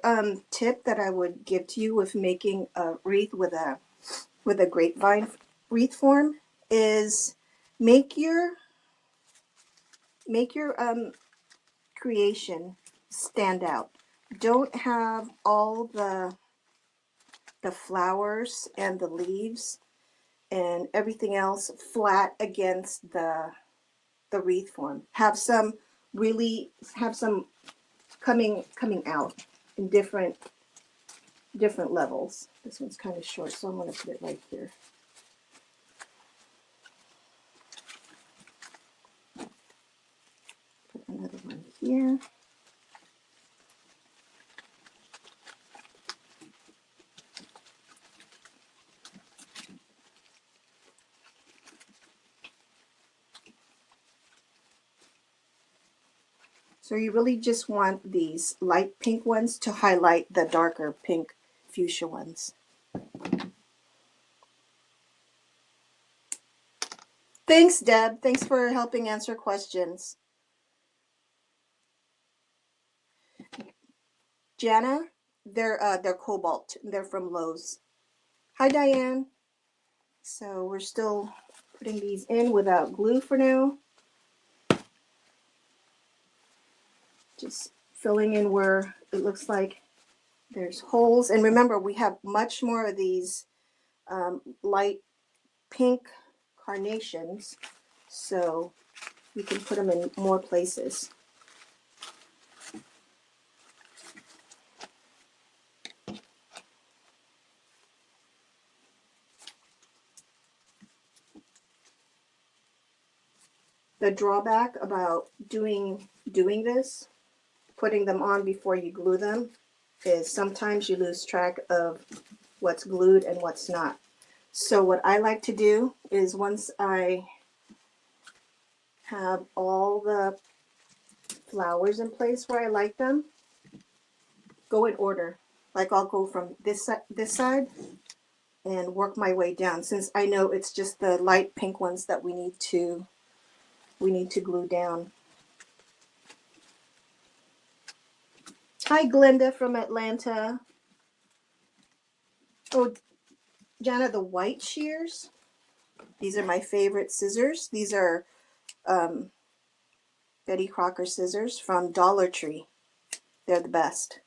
tip that I would give to you with making a wreath with a grapevine wreath form is make your creation stand out. Don't have all the flowers and the leaves and everything else flat against the wreath form. Have some coming out in different levels. This one's kind of short, so I'm going to put it right here. Put another one here. So you really just want these light pink ones to highlight the darker pink fuchsia ones. Thanks, Deb. Thanks for helping answer questions. Jana, they're cobalt. They're from Lowe's. Hi, Diane. So we're still putting these in without glue for now. Just filling in where it looks like there's holes. And remember, we have much more of these light pink carnations, so we can put them in more places. The drawback about doing this, putting them on before you glue them, is sometimes you lose track of what's glued and what's not. So what I like to do is once I have all the flowers in place where I like them, go in order. Like I'll go from this side and work my way down, since I know it's just the light pink ones that we need to glue down. Hi, Glenda from Atlanta. Oh, Jana, the white shears. These are my favorite scissors. These are Betty Crocker scissors from Dollar Tree. They're the best.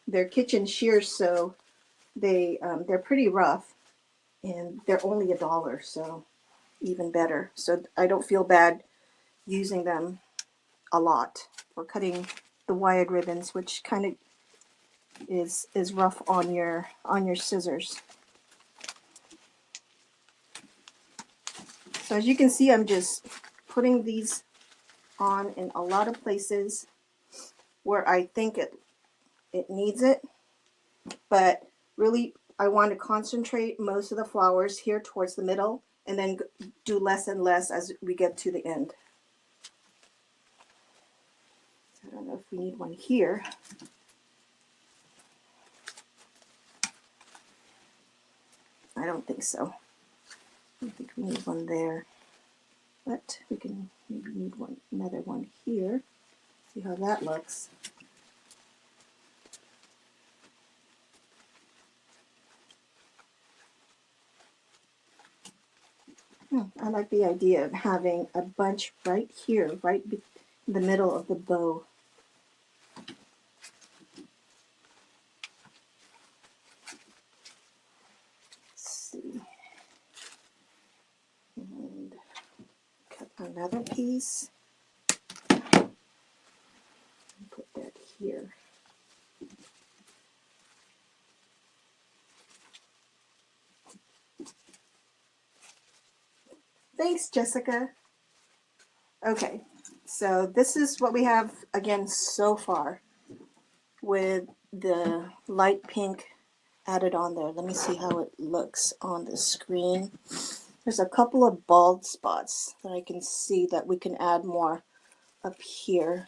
They're kitchen shears, so they're pretty rough, and they're only $1, so even better. So I don't feel bad using them a lot for cutting the wired ribbons, which kind of is rough on your scissors. So as you can see, I'm just putting these on in a lot of places where I think it needs it, but really I want to concentrate most of the flowers here towards the middle and then do less and less as we get to the end. I don't know if we need one here. I don't think so. I don't think we need one there. But we can maybe need another one here. See how that looks. I like the idea of having a bunch right here, right in the middle of the bow. Let's see. And cut another piece. And put that here. Thanks, Jessica. Okay, so this is what we have again so far with the light pink added on there. Let me see how it looks on the screen. There's a couple of bald spots that I can see that we can add more up here.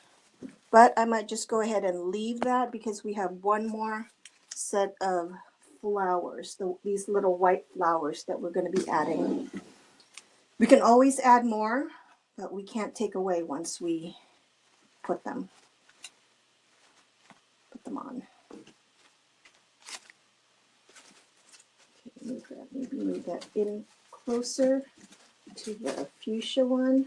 But I might just go ahead and leave that because we have one more set of flowers, these little white flowers that we're going to be adding. We can always add more, but we can't take away once we put them on. Okay, maybe move that in closer to the fuchsia one.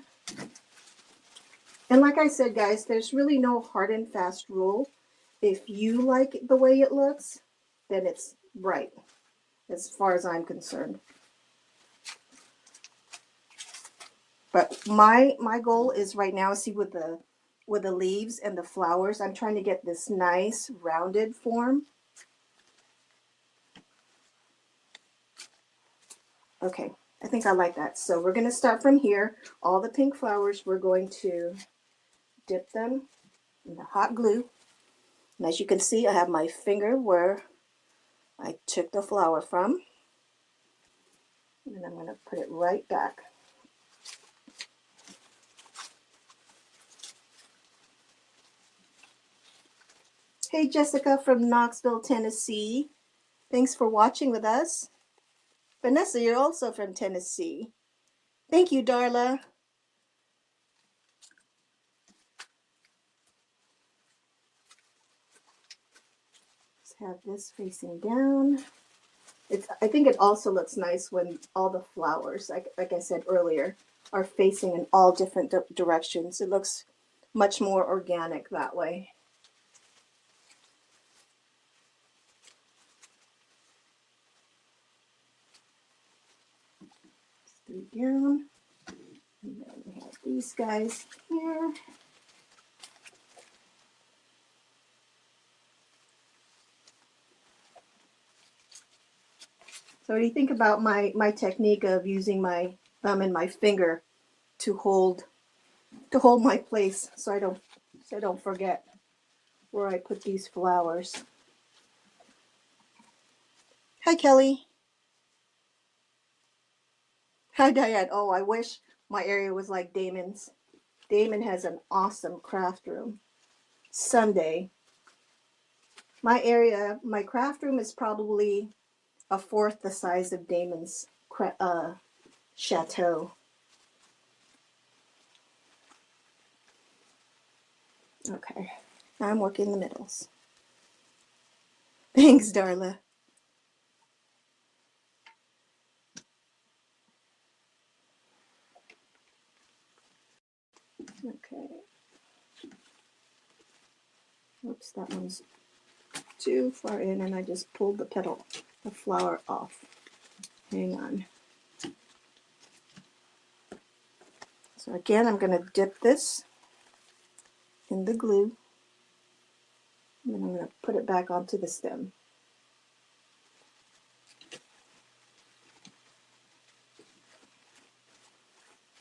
And like I said, guys, there's really no hard and fast rule. If you like the way it looks, then it's right, as far as I'm concerned. But my goal is right now, see with the leaves and the flowers, I'm trying to get this nice rounded form. Okay, I think I like that. So we're going to start from here. All the pink flowers, we're going to dip them in the hot glue. And as you can see, I have my finger where I took the flower from. And I'm going to put it right back. Hey, Jessica from Knoxville, Tennessee. Thanks for watching with us. Vanessa, you're also from Tennessee. Thank you, Darla. Let's have this facing down. I think it also looks nice when all the flowers, like I said earlier, are facing in all different directions. It looks much more organic that way. Three down. And then we have these guys here. So what do you think about my technique of using my thumb and my finger to hold my place so I don't forget where I put these flowers? Hi, Kelly. Hi, Diane. Oh, I wish my area was like Damon's. Damon has an awesome craft room. Someday. My craft room is probably a fourth the size of Damon's chateau. Okay, now I'm working the middles. Thanks, Darla. Okay. Oops, that one's too far in and I just pulled the flower off. Hang on. So again, I'm going to dip this in the glue. And then I'm going to put it back onto the stem.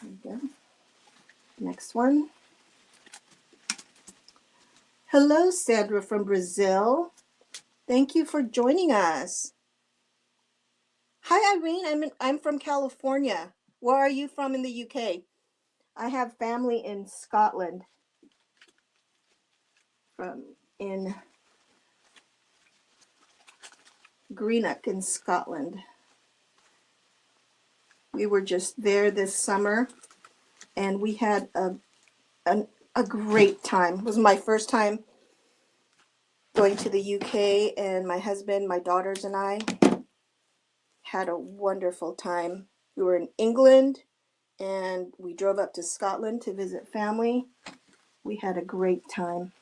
There we go. Next one. Hello, Sandra from Brazil. Thank you for joining us. Hi, Irene. I'm from California. Where are you from in the UK? I have family in Scotland. In Greenock in Scotland. We were just there this summer and we had a great time. It was my first time going to the UK, and my husband, my daughters, and I had a wonderful time. We were in England, and we drove up to Scotland to visit family. We had a great time.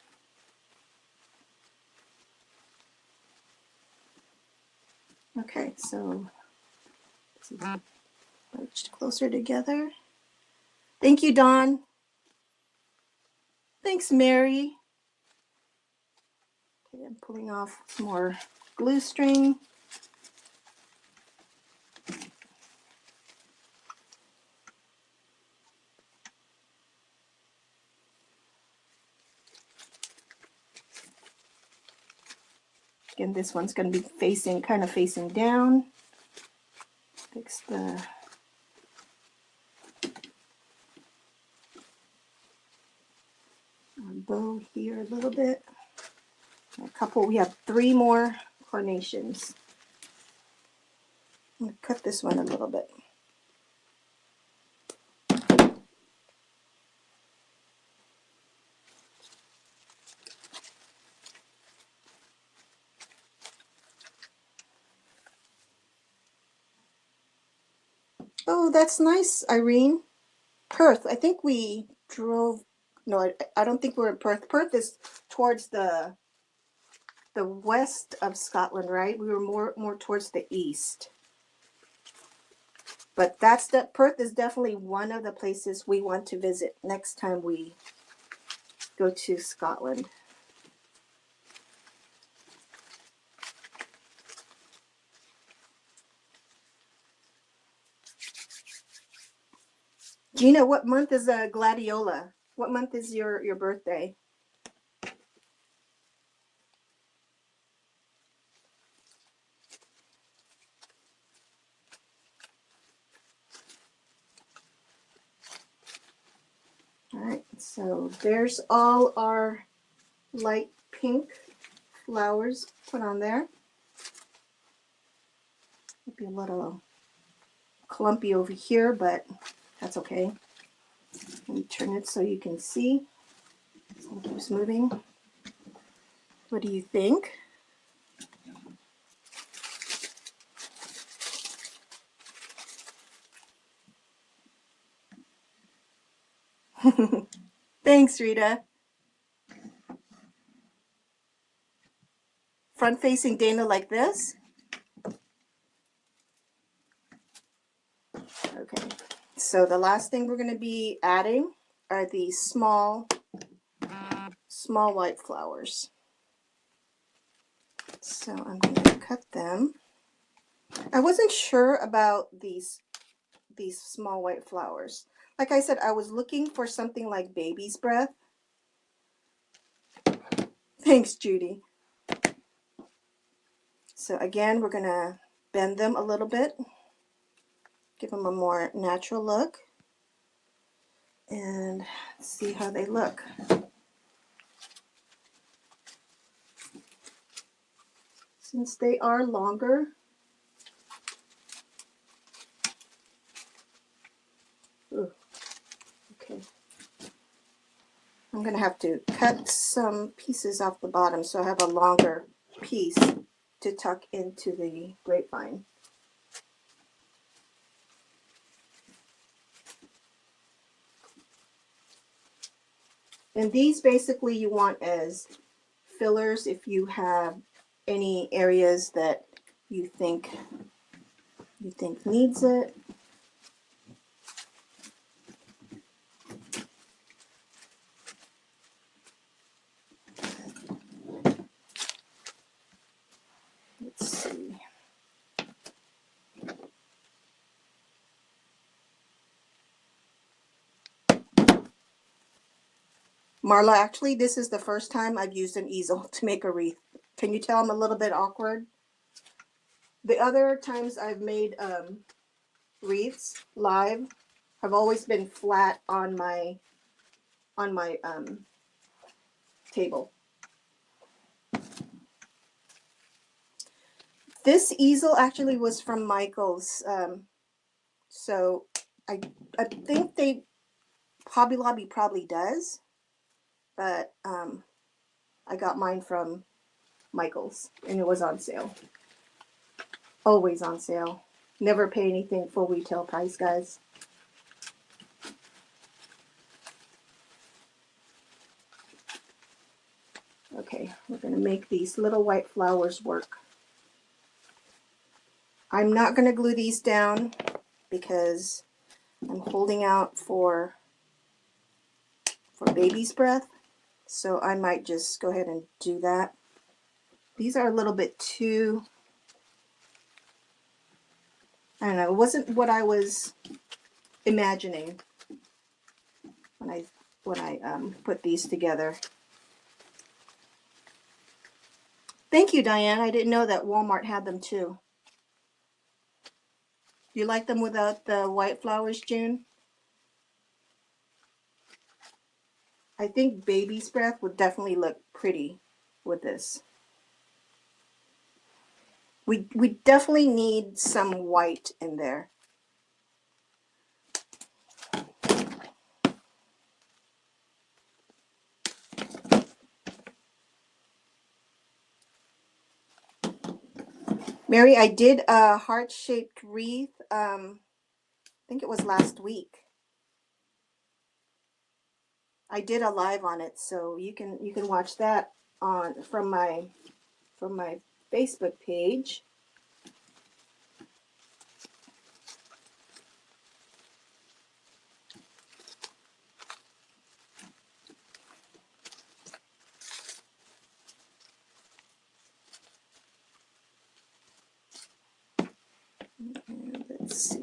Okay, so let's closer together. Thank you, Dawn. Thanks, Mary. Okay, I'm pulling off some more glue string. Again, this one's going to be facing, kind of facing down. Fix the bow here a little bit. We have 3 more carnations. I'm going to cut this one a little bit. Oh, that's nice, Irene. Perth. I think we drove. No, I don't think we're in Perth. Perth is towards the west of Scotland, right? We were more towards the east. But Perth is definitely one of the places we want to visit next time we go to Scotland. Gina, what month is Gladiola? What month is your birthday? All right, so there's all our light pink flowers put on there. Might be a little clumpy over here, but that's okay. Let me turn it so you can see. It keeps moving. What do you think? Thanks, Rita. Front facing Dana like this. Okay, so the last thing we're going to be adding are these small white flowers. So I'm going to cut them. I wasn't sure about these small white flowers. Like I said, I was looking for something like baby's breath. Thanks, Judy. So again, we're going to bend them a little bit, give them a more natural look, and see how they look. Since they are longer, ooh, okay, I'm going to have to cut some pieces off the bottom so I have a longer piece to tuck into the grapevine. And these basically you want as fillers if you have any areas that you think needs it. Let's see. Marla, actually, this is the first time I've used an easel to make a wreath. Can you tell I'm a little bit awkward? The other times I've made wreaths live have always been flat on my table. This easel actually was from Michael's, so I think Hobby Lobby probably does, but I got mine from Michael's and it was on sale. Always on sale. Never pay anything full retail price, guys. Okay, we're going to make these little white flowers work. I'm not going to glue these down because I'm holding out for baby's breath. So I might just go ahead and do that. These are a little bit too, I don't know, it wasn't what I was imagining when I put these together. Thank you, Diane. I didn't know that Walmart had them too. Do you like them without the white flowers, June? I think baby's breath would definitely look pretty with this. We definitely need some white in there. Mary, I did a heart-shaped wreath. I think it was last week. I did a live on it, so you can watch that on from my Facebook page. And let's see.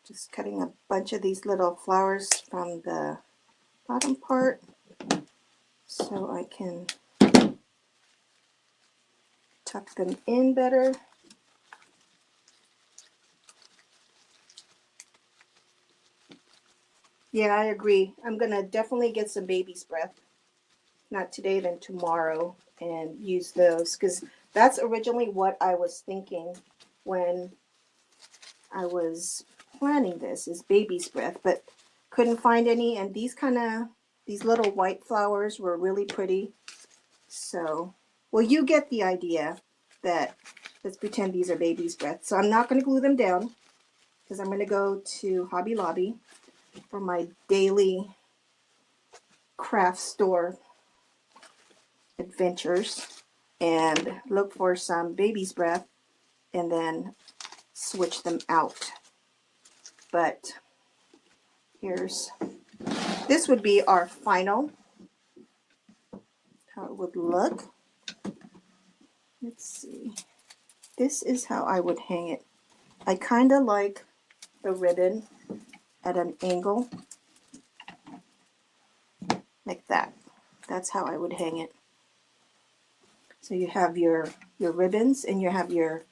Just cutting a bunch of these little flowers from the bottom part so I can tuck them in better. Yeah, I agree. I'm gonna definitely get some baby's breath. Not today, then tomorrow, and use those because that's originally what I was thinking when I was planning this, is baby's breath, but couldn't find any, and these little white flowers were really pretty. So, well, you get the idea that let's pretend these are baby's breath. So I'm not going to glue them down because I'm going to go to Hobby Lobby for my daily craft store adventures and look for some baby's breath and then switch them out. But this would be our final, how it would look. Let's see. This is how I would hang it. I kind of like the ribbon at an angle like that. That's how I would hang it. So you have your ribbons and you have your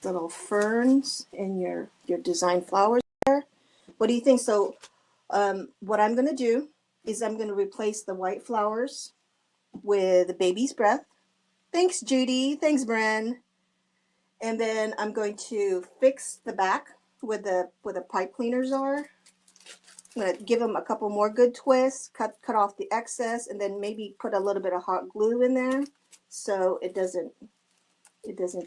little ferns and your design flowers there. What do you think? So what I'm going to do is I'm going to replace the white flowers with baby's breath. Thanks, Judy. Thanks, Bren. And then I'm going to fix the back with the pipe cleaners are. I'm going to give them a couple more good twists, cut off the excess, and then maybe put a little bit of hot glue in there so it doesn't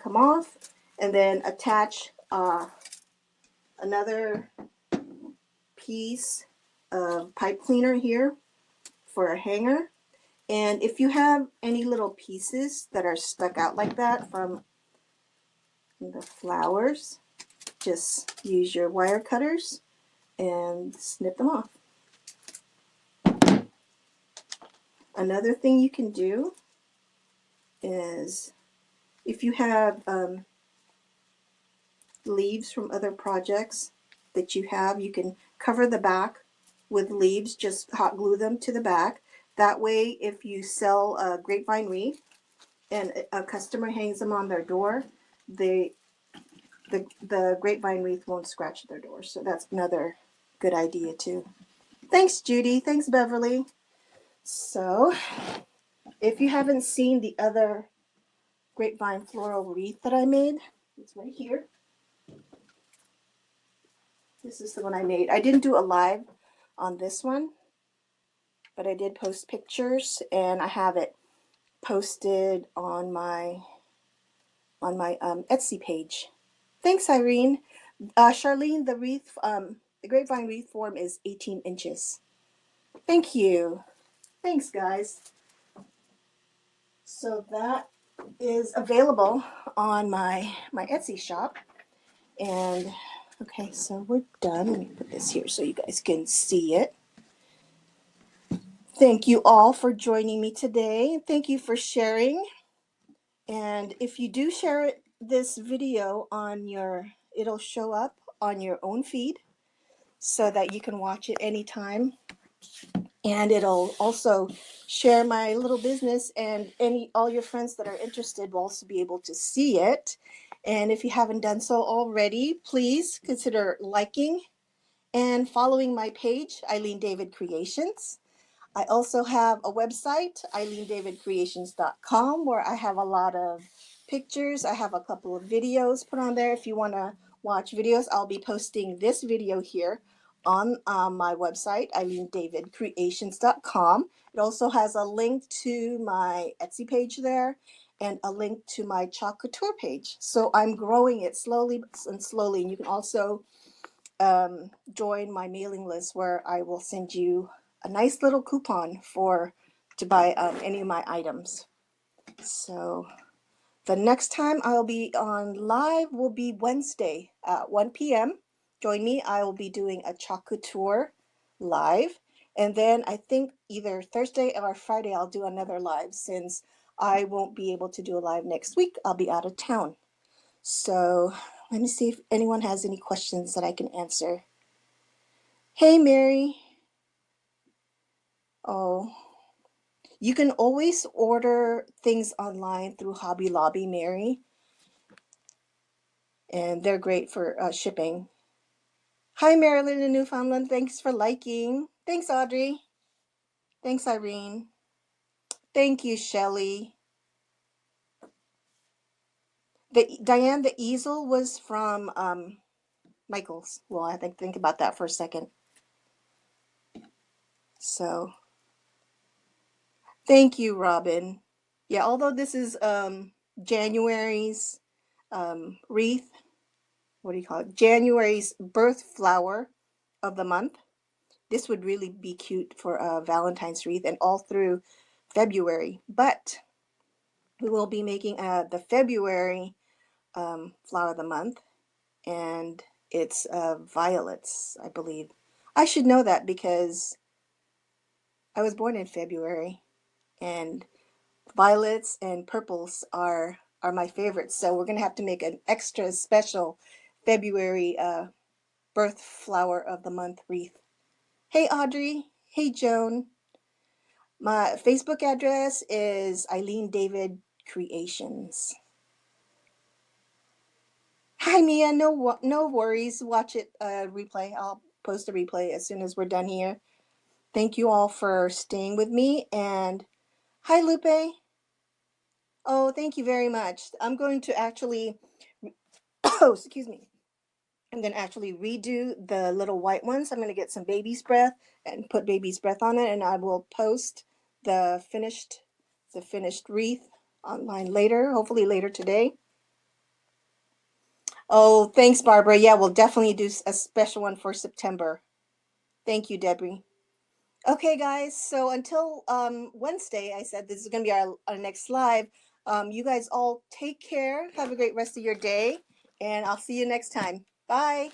come off. And then attach another piece of pipe cleaner here for a hanger. And if you have any little pieces that are stuck out like that from the flowers, just use your wire cutters and snip them off. Another thing you can do is if you have leaves from other projects that you have, you can cover the back with leaves, just hot glue them to the back. That way, if you sell a grapevine wreath and a customer hangs them on their door, the grapevine wreath won't scratch their door. So that's another good idea too. Thanks, Judy. Thanks, Beverly. So, if you haven't seen the other grapevine floral wreath that I made, it's right here. This is the one I made. I didn't do a live on this one, but I did post pictures, and I have it posted on my Etsy page. Thanks, Irene. Charlene, the grapevine wreath form is 18 inches. Thank you. Thanks, guys. So that is available on my Etsy shop. And okay, so we're done. Let me put this here so you guys can see it. Thank you all for joining me today. Thank you for sharing. And if you do share this video on it'll show up on your own feed so that you can watch it anytime. And it'll also share my little business, and all your friends that are interested will also be able to see it. And if you haven't done so already, please consider liking and following my page, Eileen David Creations. I also have a website, eileendavidcreations.com, where I have a lot of pictures. I have a couple of videos put on there. If you want to watch videos, I'll be posting this video here on my website, eileendavidcreations.com. It also has a link to my Etsy page there and a link to my Chalk Couture page. So I'm growing it slowly and slowly. And you can also join my mailing list, where I will send you a nice little coupon to buy any of my items. So the next time I'll be on live will be Wednesday at 1 p.m. Join me. I will be doing a Chalk Couture live. And then I think either Thursday or Friday I'll do another live, since I won't be able to do a live next week. I'll be out of town. So let me see if anyone has any questions that I can answer. Hey, Mary. Oh, you can always order things online through Hobby Lobby, Mary, and they're great for shipping. Hi, Marilyn in Newfoundland. Thanks for liking. Thanks, Audrey. Thanks, Irene. Thank you, Shelley. Diane, the easel was from Michael's. Well, I think about that for a second. So, thank you, Robin. Yeah, although this is January's wreath, what do you call it? January's birth flower of the month. This would really be cute for a Valentine's wreath and all through February. But we will be making the February flower of the month, and it's violets, I believe. I should know that because I was born in February, and violets and purples are my favorites. So we're gonna have to make an extra special February birth flower of the month wreath. Hey, Audrey. Hey, Joan. My Facebook address is Eileen David Creations. Hi, Mia. No worries. Watch it replay. I'll post a replay as soon as we're done here. Thank you all for staying with me. And hi, Lupe. Oh, thank you very much. I'm going to actually, oh, excuse me. I'm going to actually redo the little white ones. I'm going to get some baby's breath and put baby's breath on it, and I will post the finished wreath online later, hopefully later today. Oh, thanks, Barbara. Yeah, we'll definitely do a special one for September. Thank you, Debbie. Okay, guys, so until Wednesday, I said this is going to be our next live. You guys all take care. Have a great rest of your day, and I'll see you next time. Bye.